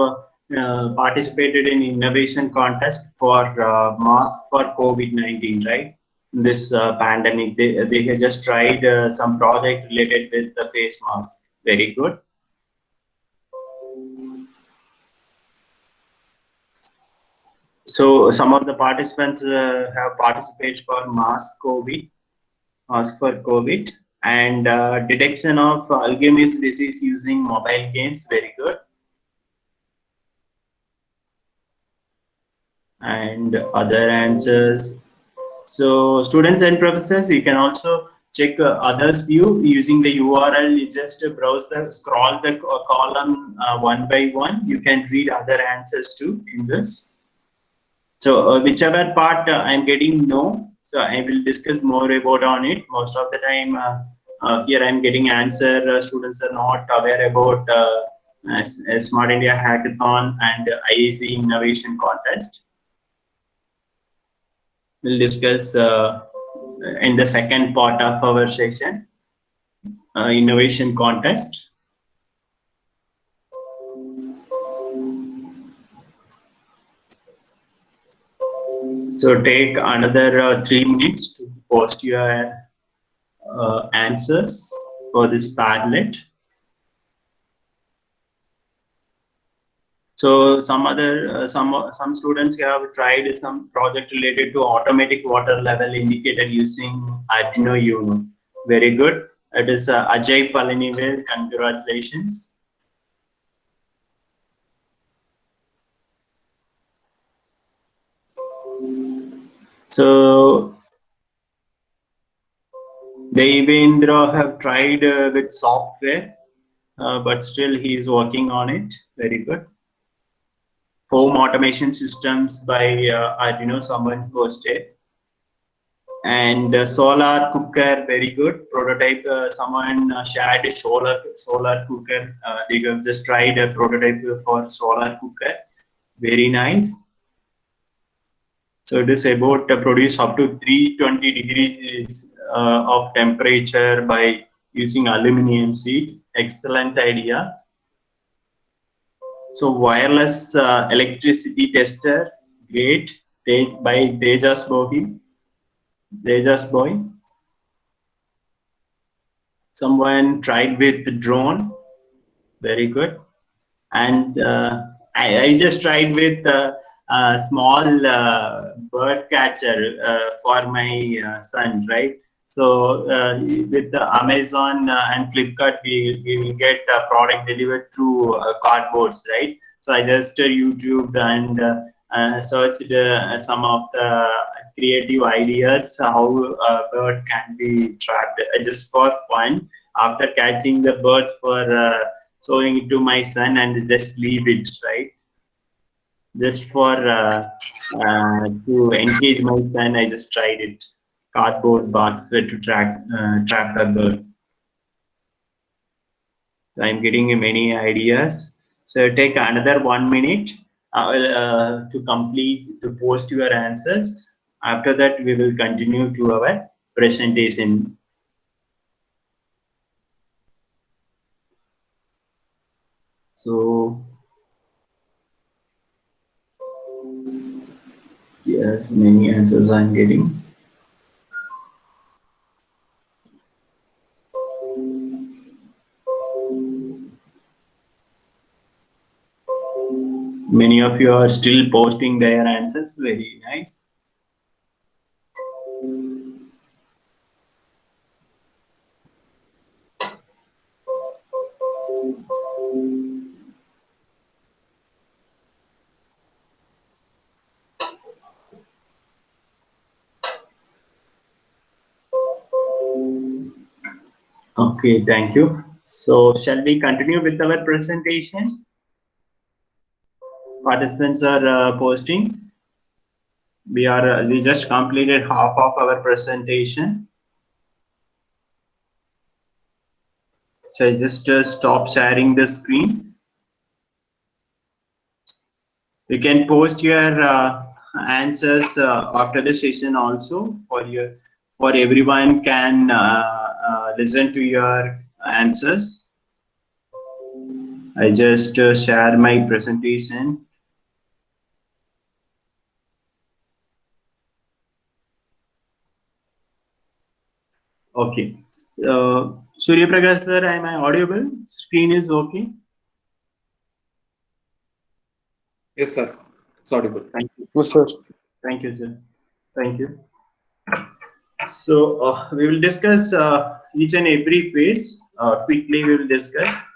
participated in innovation contest for mask for COVID-19, right? This pandemic, they have just tried some project related with the face mask. Very good. So some of the participants have participated for mask for COVID, and detection of Alzheimer's disease using mobile games. Very good. And other answers. So students and professors, you can also check others view using the URL. You just scroll the column one by one. You can read other answers too in this. So whichever part I'm getting no, so I will discuss more about on it. Most of the time here I'm getting answer. Students are not aware about Smart India Hackathon and IAC Innovation Contest. We'll discuss in the second part of our session, innovation contest. So take another 3 minutes to post your answers for this Padlet. So some other some students have tried some project related to automatic water level indicator using Arduino Uno. Very good. It is Ajay Palanivel. Congratulations. So Devendra have tried with software, but still he is working on it. Very good. Home automation systems by Arduino, someone posted. And solar cooker, very good. Prototype, someone shared a solar cooker. They have just tried a prototype for solar cooker. Very nice. So it is about to produce up to 320 degrees of temperature by using aluminum sheet. Excellent idea. So wireless electricity tester, great. By Tejas Boy. Someone tried with the drone, very good. And I just tried with a small bird catcher for my son, right? So with the Amazon and Flipkart, we will get product delivered through cardboards, right? So I just YouTubed and searched some of the creative ideas how a bird can be trapped just for fun. After catching the birds for showing it to my son and just leave it, right? Just for to engage my son, I just tried it. Cardboard box where to trap the bird. So I'm getting many ideas. So take another 1 minute to complete, to post your answers. After that, we will continue to our presentation. So yes, many answers I'm getting. Many of you are still posting their answers. Very nice. Okay, thank you. So shall we continue with our presentation? Participants are posting. We just completed half of our presentation. So I just stop sharing the screen. You can post your answers after the session also for everyone can listen to your answers. I just share my presentation. Okay. Surya Prakash sir, am I audible? Screen is okay? Yes, sir. It's audible. Thank you. Yes, sir. Thank you, sir. Thank you. So we will discuss each and every phase. Quickly, we will discuss.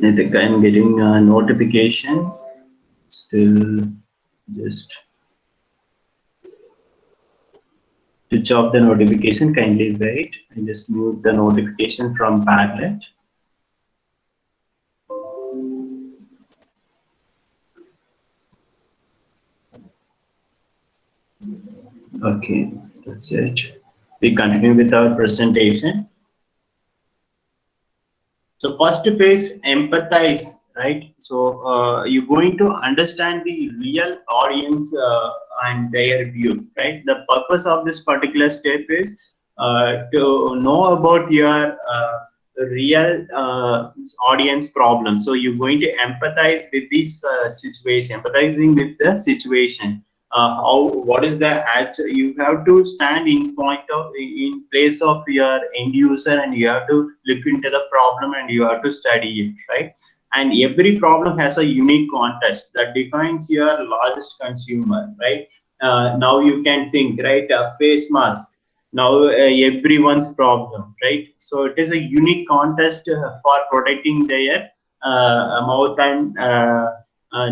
I think I'm getting a notification. Still, just switch off the notification. Kindly wait. I just mute the notification from Padlet. Okay, that's it. We continue with our presentation. So first phase, empathize, right? So you're going to understand the real audience and their view, right? The purpose of this particular step is to know about your real audience problem. So you're going to empathize with this situation, empathizing with the situation. What is the actual, you have to stand in place of your end user, and you have to look into the problem and you have to study it, right? And every problem has a unique context that defines your largest consumer, right? Now you can think, right? Face mask, now everyone's problem, right? So it is a unique contest for protecting their mouth and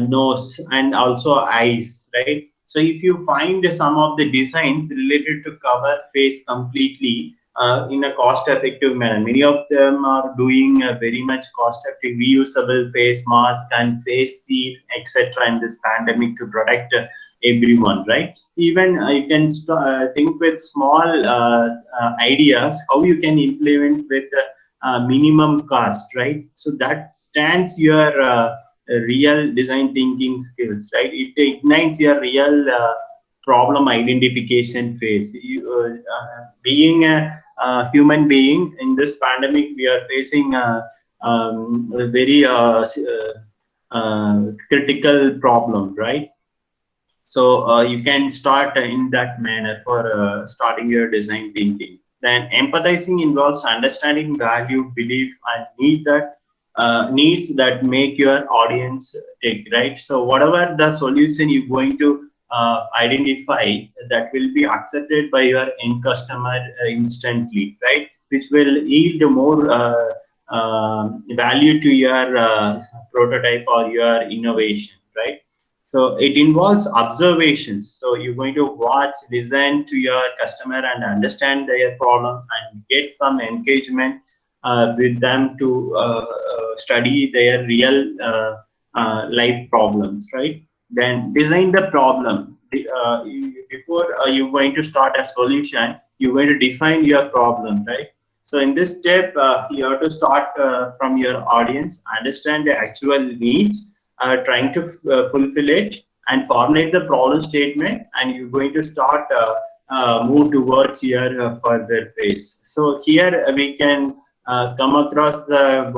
nose and also eyes, right? So if you find some of the designs related to cover face completely in a cost-effective manner, many of them are doing a very much cost-effective reusable face mask and face shield, etc. in this pandemic to protect everyone, right? Even you can think with small ideas how you can implement with minimum cost, right? So that stands your real design thinking skills, right? It ignites your real problem identification phase. Being a human being in this pandemic, we are facing a very critical problem, right? So you can start in that manner for starting your design thinking. Then empathizing involves understanding value, belief, and needs that make your audience tick, right? So whatever the solution you're going to identify, that will be accepted by your end customer instantly, right? Which will yield more value to your prototype or your innovation, right? So it involves observations. So you're going to watch, listen to your customer and understand their problem and get some engagement with them to study their real life problems, right? Then design the problem. Before you're going to start a solution, you're going to define your problem, right? So in this step, you have to start from your audience, understand the actual needs, trying to fulfill it, and formulate the problem statement, and you're going to start move towards your further phase. So here we can come across the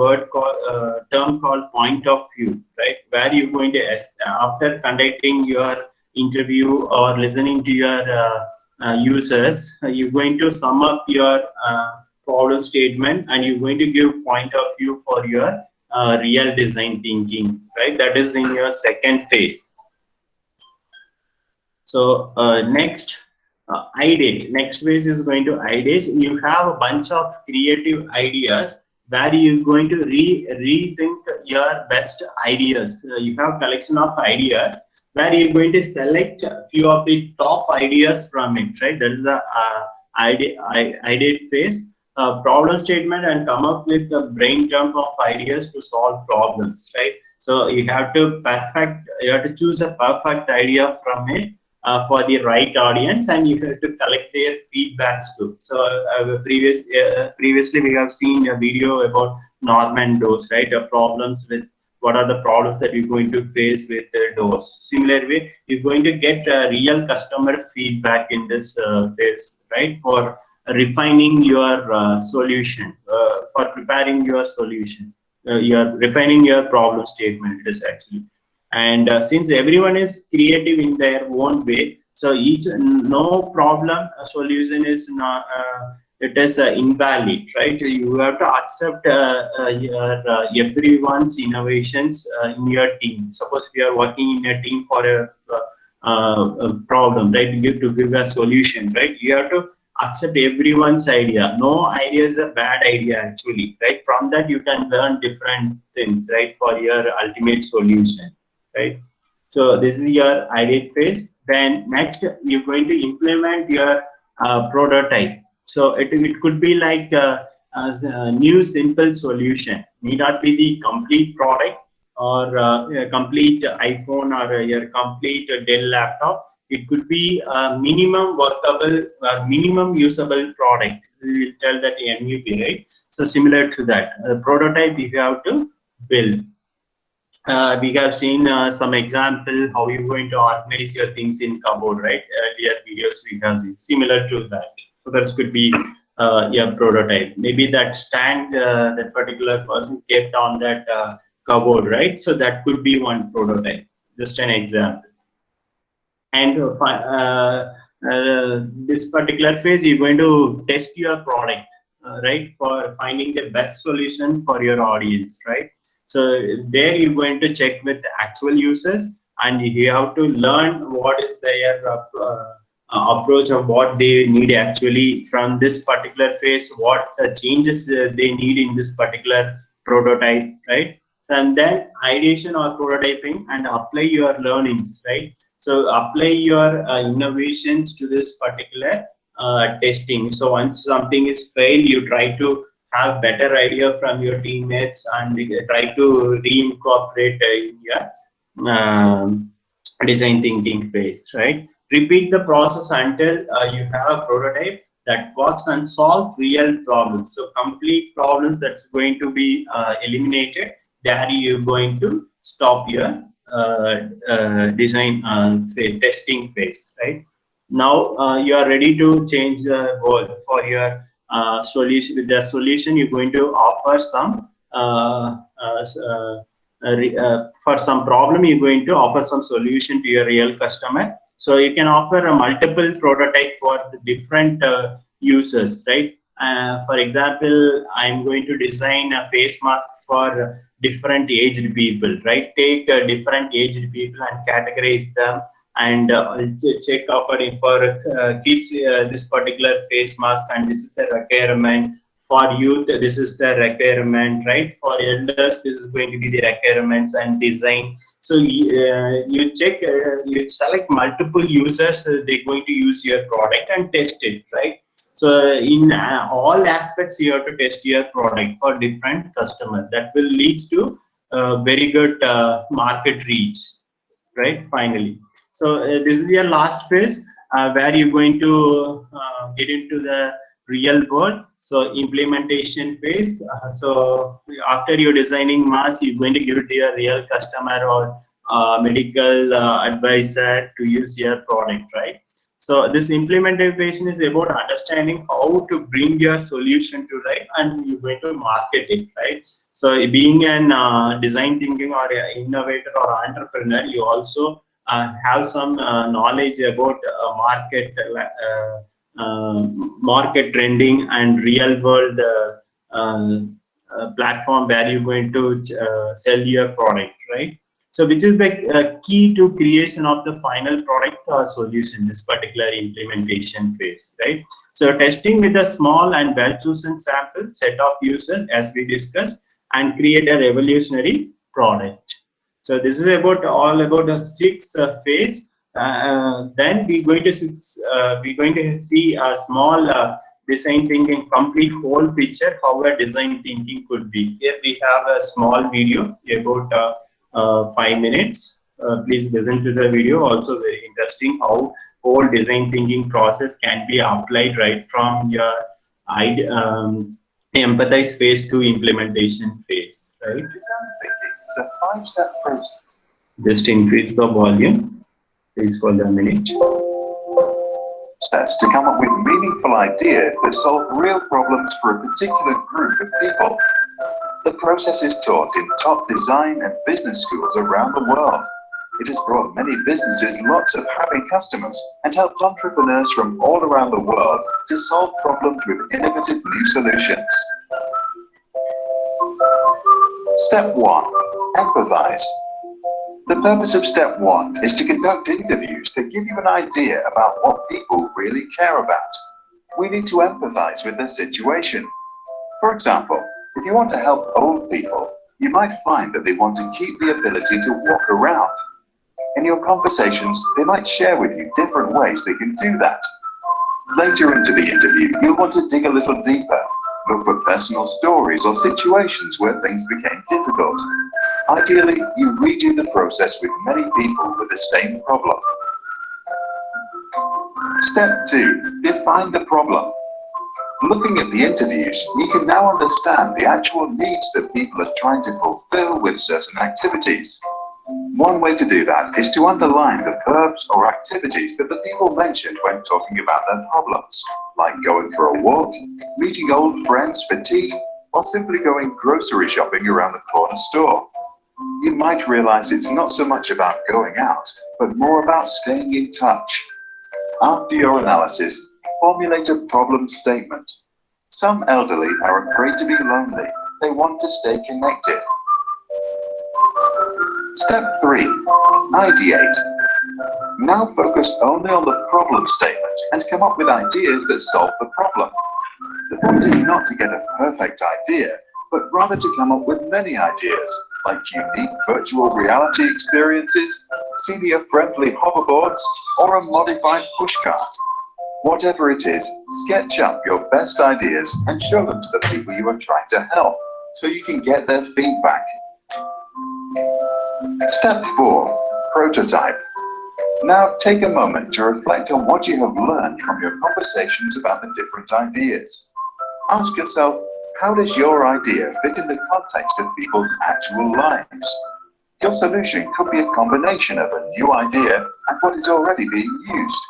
term called point of view, right? Where you're going to, after conducting your interview or listening to your users, you're going to sum up your problem statement, and you're going to give point of view for your real design thinking, right? That is in your second phase. So next, ideate. Next phase is going to ideate. You have a bunch of creative ideas where you're going to rethink your best ideas. You have collection of ideas where you're going to select a few of the top ideas from it, right? That is the ideate phase. Problem statement and come up with a brain dump of ideas to solve problems, right? So you have to choose a perfect idea from it for the right audience, and you have to collect their feedbacks too. So previously we have seen a video about Norman doors, right? Problems with what are the problems that you're going to face with doors. Similarly, you're going to get real customer feedback in this phase, right? For refining your solution, for preparing your solution. You're refining your problem statement. It is actually, and since everyone is creative in their own way, so each no problem solution is not. It is invalid, right? You have to accept everyone's innovations in your team. Suppose if you are working in a team for a problem, right? You have to give a solution, right? You have to accept everyone's idea. No idea is a bad idea, actually, right? From that you can learn different things, right, for your ultimate solution, right? So this is your idea phase. Then next you're going to implement your prototype. So it could be like as a new simple solution, need not be the complete product or a complete iPhone or your complete Dell laptop. It could be a minimum workable, minimum usable product. We will tell that MVP, right? So similar to that, prototype you have to build. We have seen some example how you're going to organize your things in cupboard, right? Earlier videos we have seen similar to that. So that could be your prototype. Maybe that stand that particular person kept on that cupboard, right? So that could be one prototype. Just an example. And this particular phase, you're going to test your product, right, for finding the best solution for your audience, right? So there you're going to check with actual users, and you have to learn what is their approach of what they need actually from this particular phase, what changes they need in this particular prototype, right? And then ideation or prototyping and apply your learnings, right? So apply your innovations to this particular testing. So once something is failed, you try to have better idea from your teammates and try to reincorporate in your design thinking phase, right? Repeat the process until you have a prototype that works and solve real problems. So complete problems that's going to be eliminated. There you're going to stop your design testing phase, right? Now you are ready to change the world for your solution. With the solution, you're going to offer some for some problem. You're going to offer some solution to your real customer. So you can offer a multiple prototype for the different users, right? For example, I'm going to design a face mask for different aged people, right? Take different aged people and categorize them and check according for kids this particular face mask, and this is the requirement. For youth, this is the requirement, right? For elders, this is going to be the requirements and design. So you check, you select multiple users, they're going to use your product and test it, right? So in all aspects, you have to test your product for different customers. That will lead to very good market reach, right? Finally, so this is your last phase where you're going to get into the real world. So implementation phase. So after you're designing mask, you're going to give it to your real customer or medical advisor to use your product, right? So this implementation is about understanding how to bring your solution to life, and you're going to market it, right? So being an design thinking or innovator or entrepreneur, you also have some knowledge about market trending and real world platform where you're going to sell your product, right? So which is the key to creation of the final product or solution, this particular implementation phase, right? So testing with a small and well-chosen sample set of users, as we discussed, and create a revolutionary product. So this is about all about the six phase. Then we're going to see a small design thinking complete whole picture how a design thinking could be. Here we have a small video about 5 minutes. Please listen to the video. Also very interesting how whole design thinking process can be applied right from your empathize phase to implementation phase, right? The 5-step process. Just increase the volume, please, for the minute. process to come up with meaningful ideas that solve real problems for a particular group of people. The process is taught in top design and business schools around the world. It has brought many businesses lots of happy customers and helped entrepreneurs from all around the world to solve problems with innovative new solutions. Step 1. Empathize. The purpose of step 1 is to conduct interviews that give you an idea about what people really care about. We need to empathize with their situation. For example, if you want to help old people, you might find that they want to keep the ability to walk around. In your conversations, they might share with you different ways they can do that. Later into the interview, you'll want to dig a little deeper, look for personal stories or situations where things became difficult. Ideally, you redo the process with many people with the same problem. Step 2. Define the problem. Looking at the interviews, you can now understand the actual needs that people are trying to fulfill with certain activities. One way to do that is to underline the verbs or activities that the people mentioned when talking about their problems, like going for a walk, meeting old friends for tea, or simply going grocery shopping around the corner store. You might realize it's not so much about going out, but more about staying in touch. After your analysis, formulate a problem statement. Some elderly are afraid to be lonely. They want to stay connected. Step 3. Ideate. Now focus only on the problem statement and come up with ideas that solve the problem. The point is not to get a perfect idea, but rather to come up with many ideas, like unique virtual reality experiences, senior-friendly hoverboards, or a modified pushcart. Whatever it is, sketch up your best ideas and show them to the people you are trying to help, so you can get their feedback. Step 4. Prototype. Now take a moment to reflect on what you have learned from your conversations about the different ideas. Ask yourself, how does your idea fit in the context of people's actual lives? Your solution could be a combination of a new idea and what is already being used.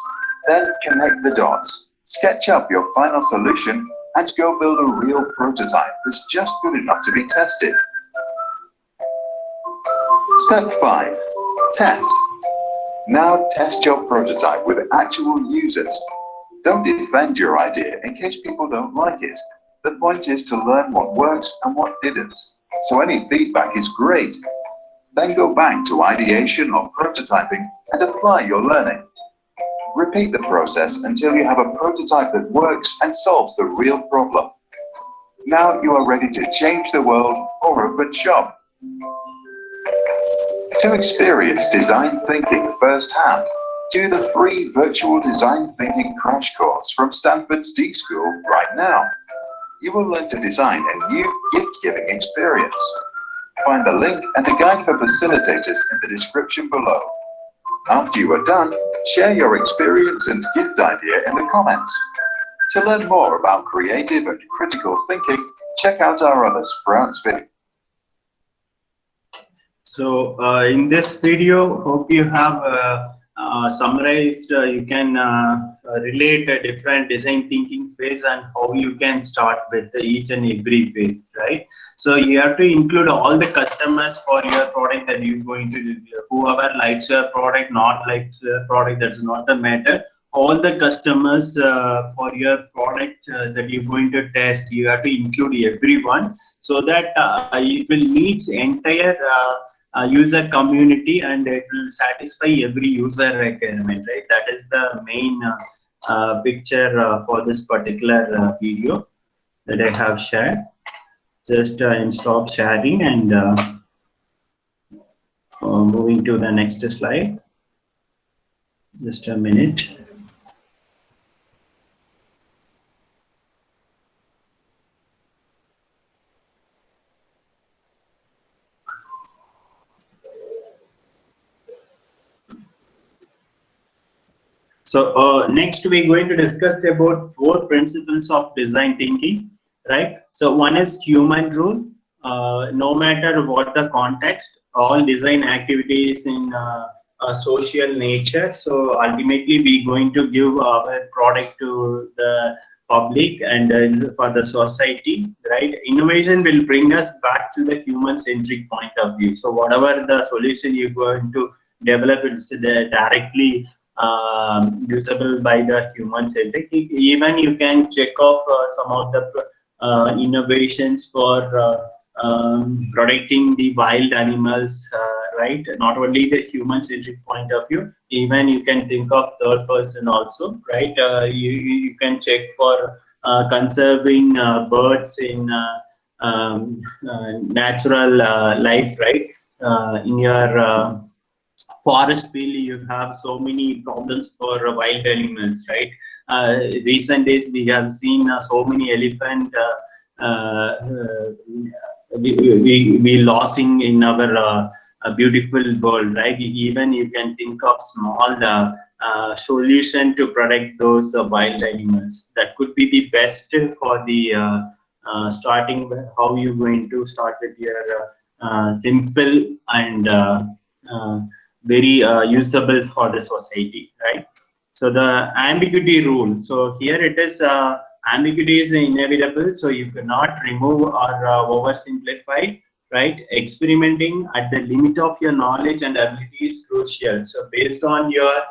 Then connect the dots, sketch up your final solution, and go build a real prototype that's just good enough to be tested. Step 5. Test. Now test your prototype with actual users. Don't defend your idea in case people don't like it. The point is to learn what works and what didn't, so any feedback is great. Then go back to ideation or prototyping and apply your learning. Repeat the process until you have a prototype that works and solves the real problem. Now you are ready to change the world or open shop. To experience design thinking firsthand, do the free virtual design thinking crash course from Stanford's D School right now. You will learn to design a new gift-giving experience. Find the link and a guide for facilitators in the description below. After you are done, share your experience and gift idea in the comments. To learn more about creative and critical thinking, check out our other Sprouts videos. So in this video, hope you have summarized, you can relate a different design thinking phase and how you can start with each and every phase, right? So you have to include all the customers for your product that you're going to do. Whoever likes your product, not likes your product, that's not the matter. All the customers for your product that you're going to test, you have to include everyone so that it will meet entire user community and it will satisfy every user requirement, right? That is the main picture for this particular video that I have shared. Just stop sharing and moving to the next slide. Just a minute. So next we're going to discuss about 4 principles of design thinking, right? So one is human rule. No matter what the context, all design activities in social nature. So ultimately, we're going to give our product to the public and for the society, right? Innovation will bring us back to the human-centric point of view. So whatever the solution you're going to develop is directly usable by the human-centric. Even you can check off some of the innovations for protecting the wild animals, right? Not only the human-centric point of view, even you can think of third person also, right? You can check for conserving birds in natural life, right? In your forest field, you have so many problems for wild animals, right? Recent days we have seen so many elephant we losing in our beautiful world, right? Even you can think of small solution to protect those wild animals. That could be the best for the starting. How you going to start with your simple and very usable for the society, right? So the ambiguity rule. So here it is, ambiguity is inevitable. So you cannot remove or oversimplify, right? Experimenting at the limit of your knowledge and ability is crucial. So based on your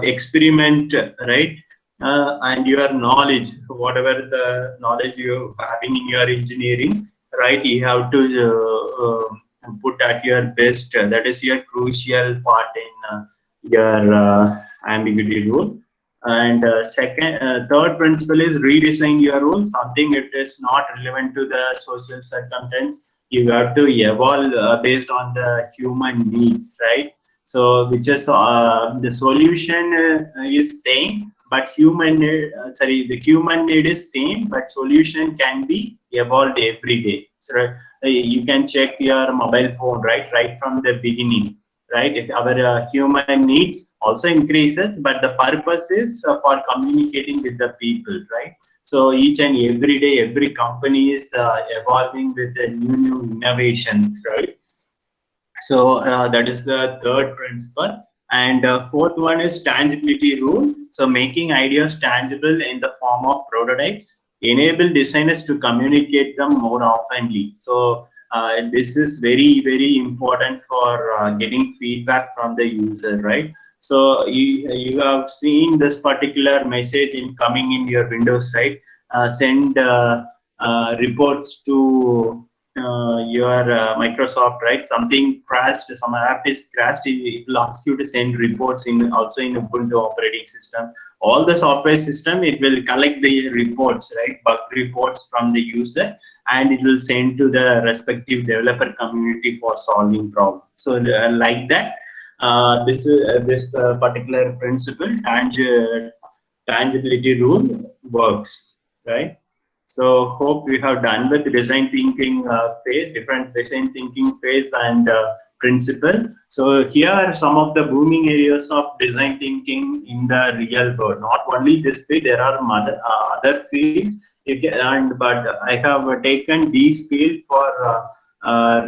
experiment, right? And your knowledge, whatever the knowledge you're having in your engineering, right? You have to put at your best. That is your crucial part in your ambiguity rule. And third principle is redesign your rule. Something it is not relevant to the social circumstance, you have to evolve based on the human needs, right? So which is the solution is same, but the human need is same, but solution can be evolved every day. So you can check your mobile phone, right from the beginning, right? If our human needs also increases, but the purpose is for communicating with the people, right? So each and every day, every company is evolving with the new innovations, right? So that is the third principle. And fourth one is tangibility rule. So making ideas tangible in the form of prototypes enable designers to communicate them more oftenly. So this is very, very important for getting feedback from the user, right? So you have seen this particular message in coming in your Windows, right? Send reports to your Microsoft, right? Something crashed, some app is crashed, it will ask you to send reports in also in Ubuntu operating system. All the software system, it will collect the reports, right? Bug reports from the user, and it will send to the respective developer community for solving problems. So like that, this particular principle, tangibility rule works, right? So hope we have done with design thinking phase, different design thinking phase and principle. So here are some of the booming areas of design thinking in the real world. Not only this field, there are other fields. But I have taken these fields for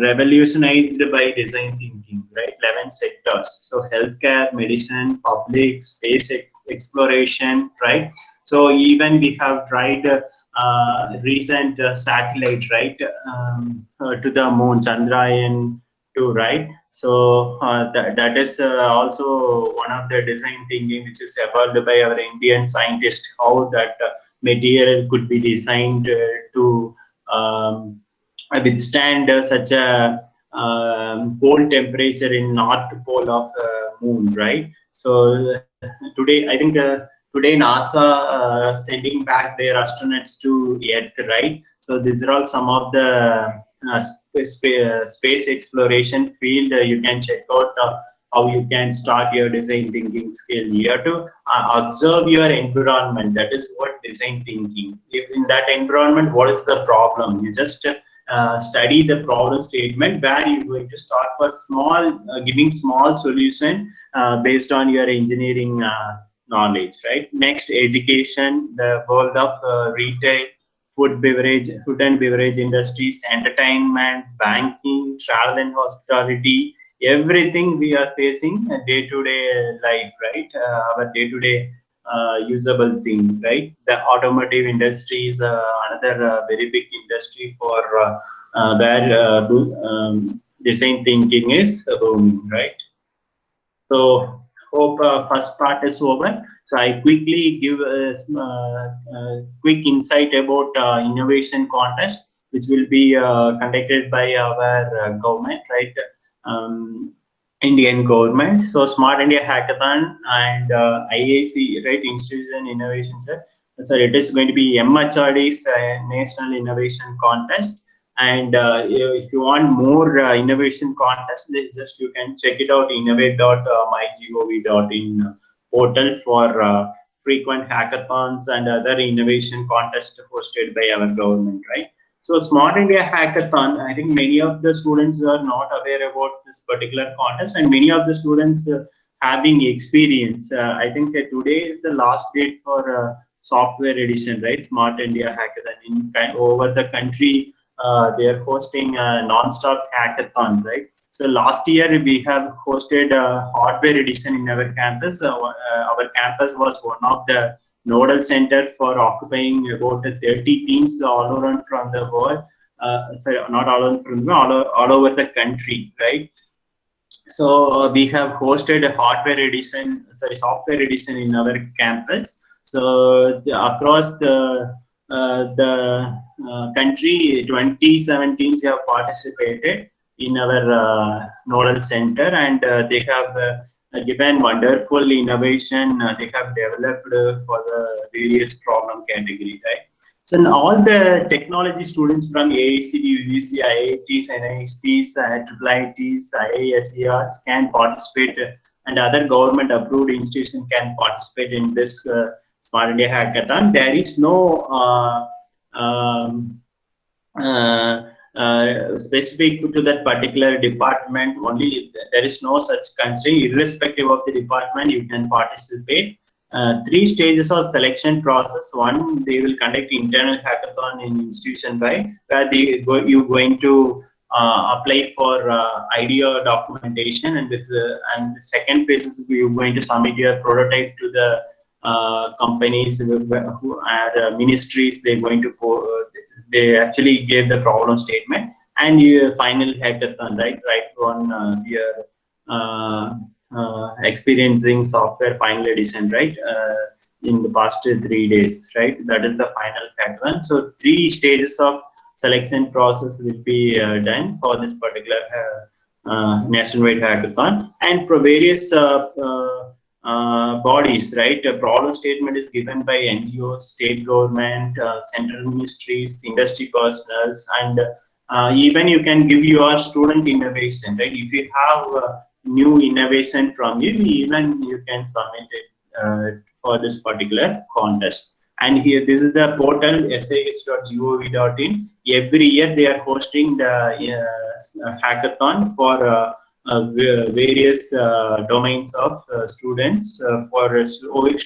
revolutionized by design thinking, right? 11 sectors. So healthcare, medicine, public, space exploration, right? So even we have tried recent satellite, right, to the moon, Chandrayaan-2, right? So that is also one of the design thinking which is evolved by our Indian scientists, how that material could be designed to withstand such a cold temperature in north pole of moon, right? So today, I think today NASA sending back their astronauts to Earth, right? So these are all some of the space exploration field. You can check out how you can start your design thinking skill. You have to observe your environment. That is what design thinking. If in that environment, what is the problem? You just study the problem statement where you're going to start for small, giving small solution based on your engineering knowledge, right? Next, education, the world of retail, food and beverage industries, entertainment, banking, travel and hospitality, everything we are facing day-to-day life, right? Our day-to-day usable thing, right? The automotive industry is another very big industry for where design thinking is booming, right? So hope first part is over. So I quickly give a quick insight about innovation contest, which will be conducted by our government, right? Indian government. So Smart India Hackathon and IAC, right? Institution Innovation Center. So it is going to be MHRD's National Innovation Contest. And if you want more innovation contests, then just you can check it out, innovate.mygov.in portal for frequent hackathons and other innovation contests hosted by our government, right? So Smart India Hackathon, I think many of the students are not aware about this particular contest, and many of the students having experience. I think today is the last date for software edition, right? Smart India Hackathon over the country. They are hosting a non-stop hackathon, right? So last year we have hosted a hardware edition in our campus. Our campus was one of the nodal center for occupying about 30 teams all around from the world. Sorry, not all around from the all over the country, right? So we have hosted a software edition in our campus. So across the country, 27 teams have participated in our nodal center, and they have given wonderful innovation they have developed for the various problem category, right? So all the technology students from AICD, UGC, IITs, NISPs, IIITs, IISERs can participate, and other government approved institutions can participate in this Smart India Hackathon. There is no specific to that particular department. Only there is no such constraint. Irrespective of the department, you can participate. 3 stages of selection process. One, they will conduct internal hackathon in institution by where you're going to apply for idea documentation, and and the second phase is you're going to submit your prototype to the companies who are ministries. They're going to they actually gave the problem statement, and your final hackathon, right on your experiencing software final edition, right? In the past 3 days, right? That is the final hackathon. So 3 stages of selection process will be done for this particular nationwide hackathon, and for various bodies, right? A problem statement is given by NGOs, state government, central ministries, industry personals, and even you can give your student innovation, right? If you have new innovation from you, even you can submit it for this particular contest. And here, this is the portal sih.gov.in. Every year they are hosting the hackathon for various domains of students for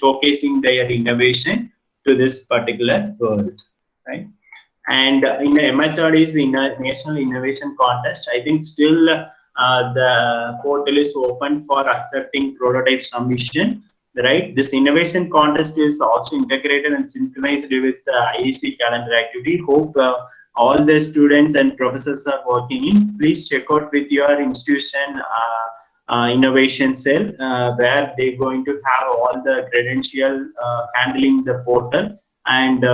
showcasing their innovation to this particular world, right? And in the MHRD's National Innovation Contest, I think still the portal is open for accepting prototype submission, right? This innovation contest is also integrated and synchronized with the IEC calendar activity. Hope all the students and professors are working in. Please check out with your institution innovation cell where they're going to have all the credential handling the portal and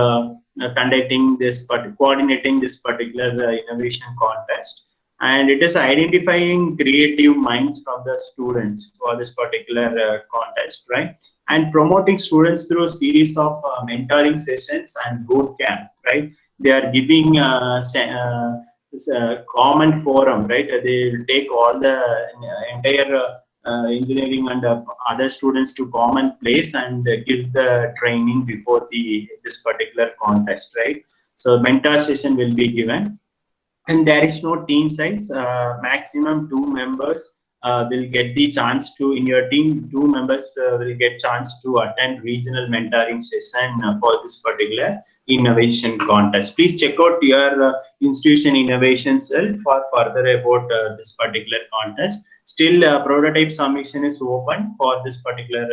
conducting this, coordinating this particular innovation contest. And it is identifying creative minds from the students for this particular contest, right? And promoting students through a series of mentoring sessions and boot camp, right? They are giving this common forum, right? They will take all the entire engineering and other students to common place and give the training before this particular contest, right? So mentor session will be given. And there is no team size. Maximum 2 members will get the chance to, in your team, 2 members will get chance to attend regional mentoring session for this particular innovation contest. Please check out your institution innovation cell for further about this particular contest. Still, prototype submission is open for this particular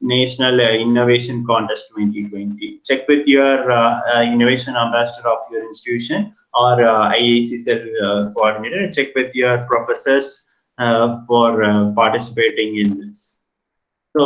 National Innovation Contest 2020. Check with your innovation ambassador of your institution or IAC cell coordinator. Check with your professors for participating in this. So,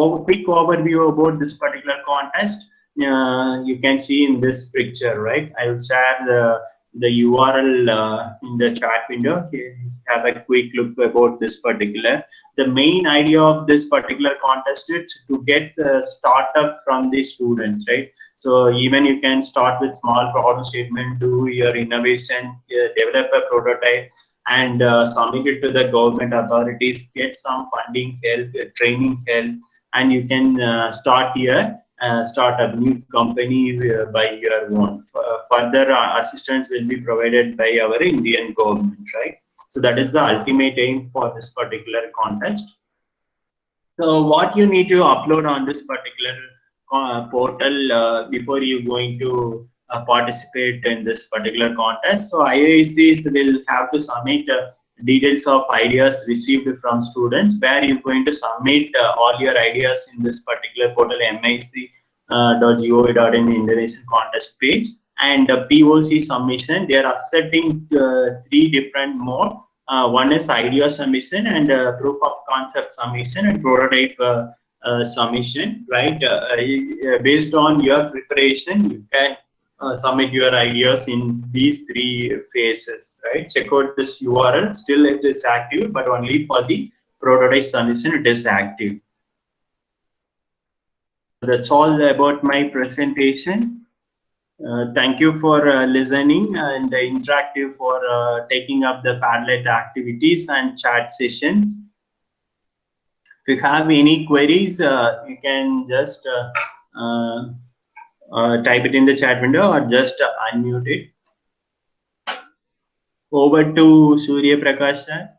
a quick overview about this particular contest. You can see in this picture, right? I will share the URL in the chat window. Here, have a quick look about this particular. The main idea of this particular contest is to get the startup from the students, right? So even you can start with small problem statement, do your innovation, develop a prototype, and submit it to the government authorities, get some funding help, training help, and you can start a new company by your own. Further assistance will be provided by our Indian government, right? So that is the ultimate aim for this particular contest. So what you need to upload on this particular portal before you going to participate in this particular contest. So IICs will have to submit details of ideas received from students, where you're going to submit all your ideas in this particular portal, mic.gov.in Indonesian contest page. And POC submission, they are accepting 3 different modes. One is idea submission, and proof of concept submission, and prototype submission, right? Based on your preparation, you can submit your ideas in these 3 phases, right? Check out this URL. Still it is active, but only for the prototype submission it is active. That's all about my presentation. Thank you for listening, and Interactive for taking up the Padlet activities and chat sessions. If you have any queries, you can just type it in the chat window or just unmute it. Over to Surya Prakash sir.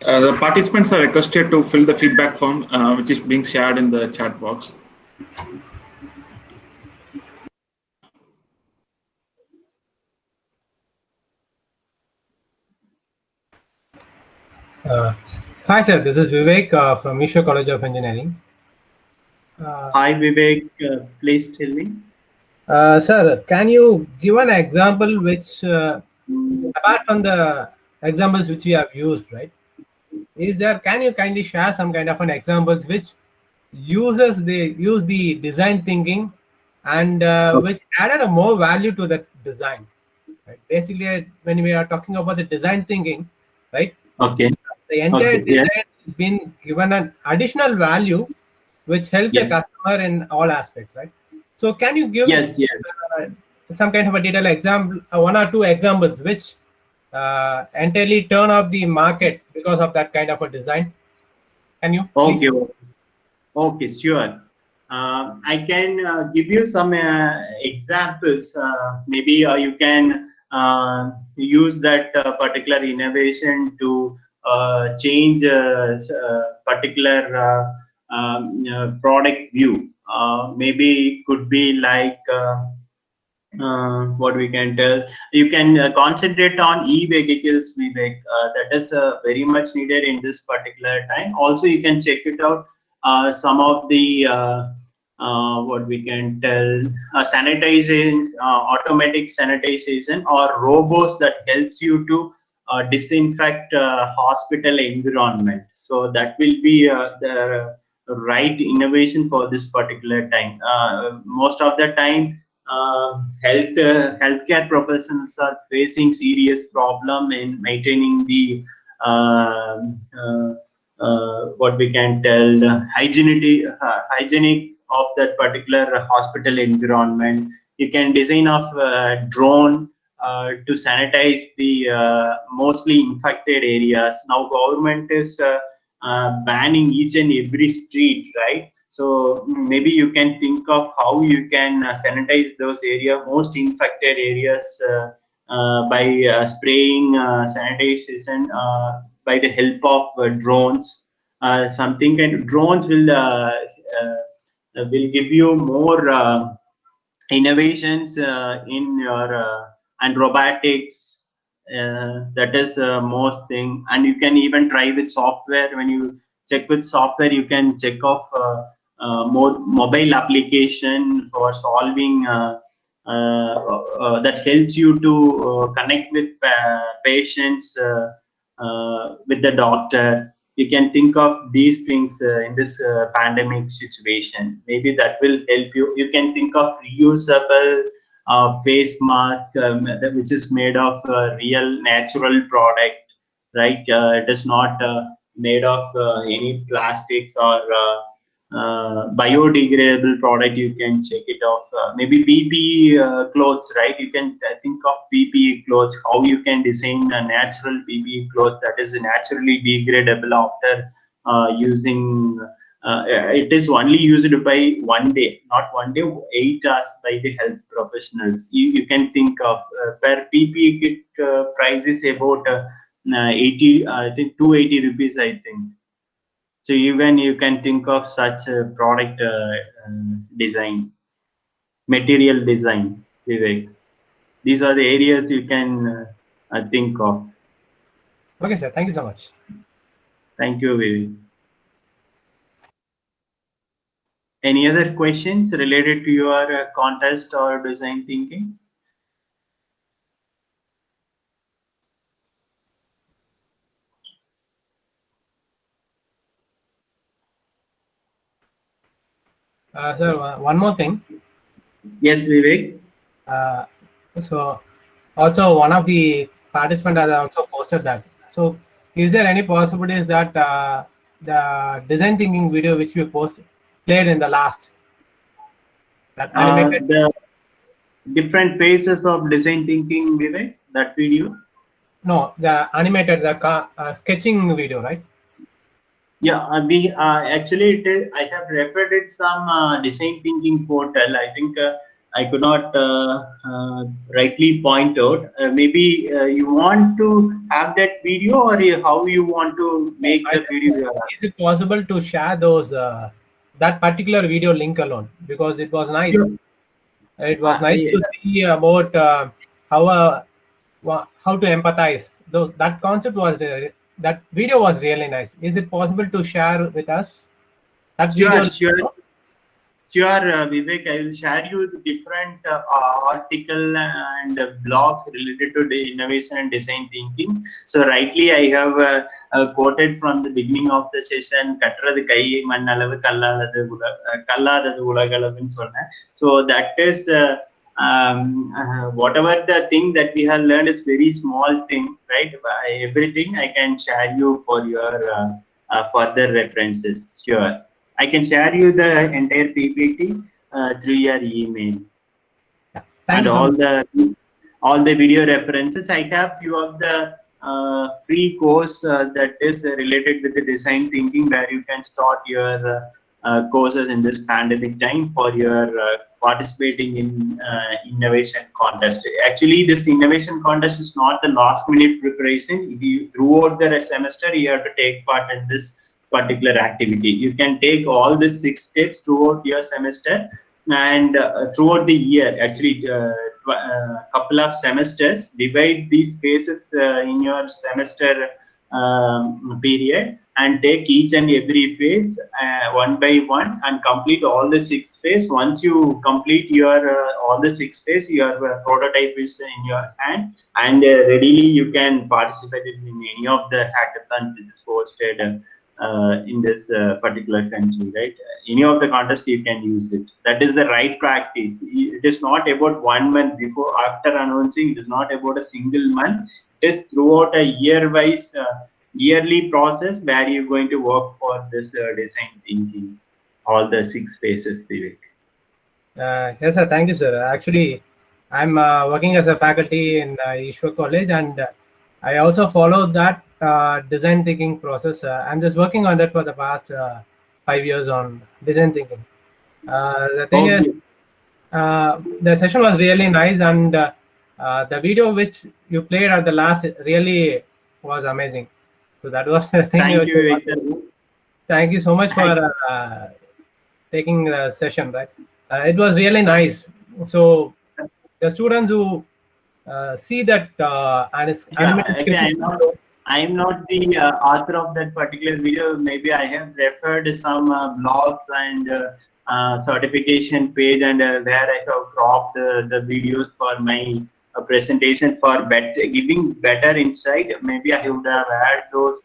The participants are requested to fill the feedback form, which is being shared in the chat box. Hi, sir. This is Vivek from Misha College of Engineering. Hi, Vivek. Please tell me. Sir, can you give an example which, apart from the examples which we have used, right? Can you kindly share some kind of an examples which use the design thinking and which added a more value to the design? Right? Basically, when we are talking about the design thinking, right? Okay. The entire design has been given an additional value which helps the customer in all aspects, right? So can you give some kind of a detailed example, 1 or 2 examples which entirely turn off the market because of that kind of a design? Can you? Okay. Okay, sure. I can give you some examples. Maybe you can use that particular innovation to change particular product view. Maybe it could be like what we can tell. You can concentrate on e-vehicles, Vivek. That is very much needed in this particular time. Also, you can check it out. Some of the what we can tell sanitization, automatic sanitization, or robots that helps you to disinfect hospital environment. So that will be the right innovation for this particular time. Most of the time, healthcare professionals are facing serious problem in maintaining the what we can tell hygienic of that particular hospital environment. You can design a drone to sanitize the mostly infected areas. Now government is banning each and every street, right? So maybe you can think of how you can sanitize those most infected areas by spraying sanitization by the help of drones. Drones will will give you more innovations in your and robotics. That is most thing, and you can even try with software. When you check with software, you can check off more mobile application for solving that helps you to connect with patients with the doctor. You can think of these things in this pandemic situation. Maybe that will help you. You can think of reusable face mask, which is made of real natural product, right? It is not made of any plastics or biodegradable product. You can check it off. Maybe PPE clothes, right? You can think of PPE clothes, how you can design a natural PPE clothes that is naturally degradable after using. It is only used by 1 day, not 1 day, 8 hours by the health professionals. You can think of per PPE kit price is about 80, I think 280 rupees, I think. So even you can think of such a product design, material design, Vivek. These are the areas you can think of. Okay, sir. Thank you so much. Thank you, Vivek. Any other questions related to your contest or design thinking? Sir, one more thing. Yes, Vivek. So also one of the participants has also posted that. So is there any possibilities that the design thinking video which we played in the last, that animated? The different phases of design thinking, Vivek, that video? No, the animated, the sketching video, right? Yeah, we actually it is, I have referred it some design thinking portal. I think I could not rightly point out. Maybe you want to have that video, or how you want to make the video? Is it possible to share those that particular video link alone, because it was nice. Sure. It was nice to see about how to empathize. That concept was that video was really nice. Is it possible to share with us that video? Sure, Vivek. I will share you the different article and blogs related to the innovation and design thinking. So rightly, I have quoted from the beginning of the session. "Katradhu kai mannalavu kalladadu ulagalavunu sonna." So that is whatever the thing that we have learned is very small thing, right? Everything I can share you for your further references. Sure. I can share you the entire PPT through your email. And all the video references. I have few of the free course that is related with the design thinking, where you can start your courses in this pandemic time for your participating in innovation contest. Actually, this innovation contest is not the last minute preparation. Throughout the semester, you have to take part in this particular activity. You can take all the 6 steps throughout your semester, and throughout the year, actually couple of semesters, divide these phases in your semester period, and take each and every phase one by one, and complete all the 6 phases. Once you complete your all the 6 phases, your prototype is in your hand, and readily you can participate in any of the hackathons which is hosted in this particular country, right? Any of the contests you can use it. That is the right practice. It is not about 1 month before, after announcing. It is not about a single month. It is throughout a year-wise, yearly process where you're going to work for this design thinking, all the 6 phases, Vivek. Yes, sir. Thank you, sir. Actually, I'm working as a faculty in Ishwar College, and I also follow that design thinking process. I'm just working on that for the past 5 years on design thinking. The thing is, the session was really nice, and the video which you played at the last really was amazing. So that was the thing. Thank you, Victor. Thank you so much for taking the session, right? It was really nice. So the students who see that Yeah, actually, I'm not the author of that particular video. Maybe I have referred some blogs and certification page, and where I have cropped the videos for my presentation for giving better insight. Maybe I would have had those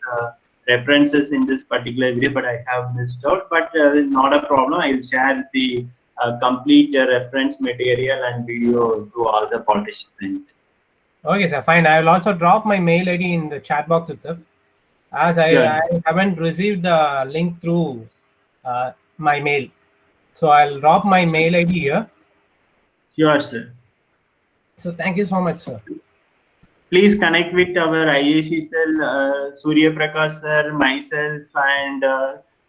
references in this particular video, but I have missed out. But not a problem. I will share the complete reference material and video to all the participants. Okay, sir, fine. I will also drop my mail ID in the chat box itself, as I haven't received the link through my mail. So I'll drop my mail ID here. Sure, sir. So thank you so much, sir. Please connect with our IAC cell, Surya Prakash sir, myself, and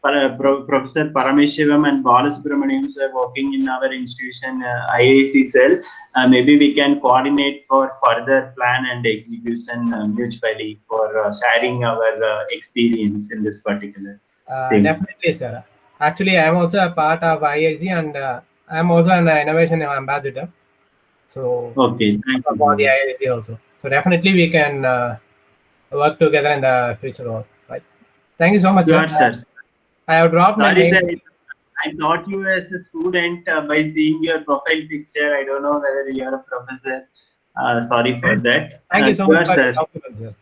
Professor Parameshivam and Balasubramaniam sir working in our institution IAC cell. Maybe we can coordinate for further plan and execution mutually for sharing our experience in this particular thing. Definitely, sir. Actually, I am also a part of IAC, and I am also an innovation ambassador. So okay, thank you. For the IAC also. So definitely we can work together in the future, right? Thank you so much, sure, sir. Sir. I have dropped my mail. Sir, I thought you as a student by seeing your profile picture. I don't know whether you are a professor. Sorry for that. Thank you so much for your compliment, sir.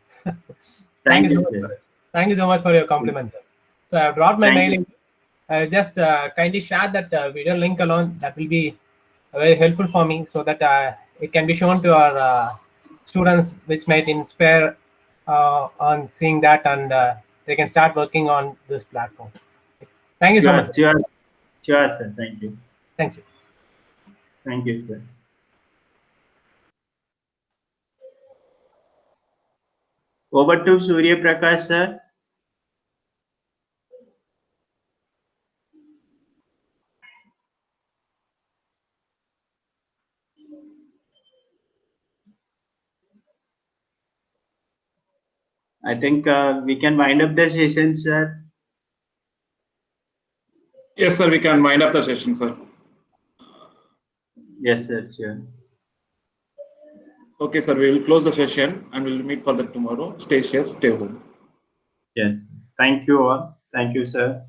Thank you, so sir. much. Thank you so much for your compliment, sir. So I have dropped my mail. Just kindly share that video link alone. That will be very helpful for me, so that it can be shown to our students, which might inspire on seeing that, and they can start working on this platform. Thank you so much. Sure, sir. Thank you. Thank you. Thank you, sir. Over to Surya Prakash, sir. I think we can wind up the session, sir. Yes, sir, we can wind up the session, sir. Yes, sir, sure. Okay, sir, we will close the session and we'll meet for the tomorrow. Stay safe, stay home. Yes. Thank you all. Thank you, sir.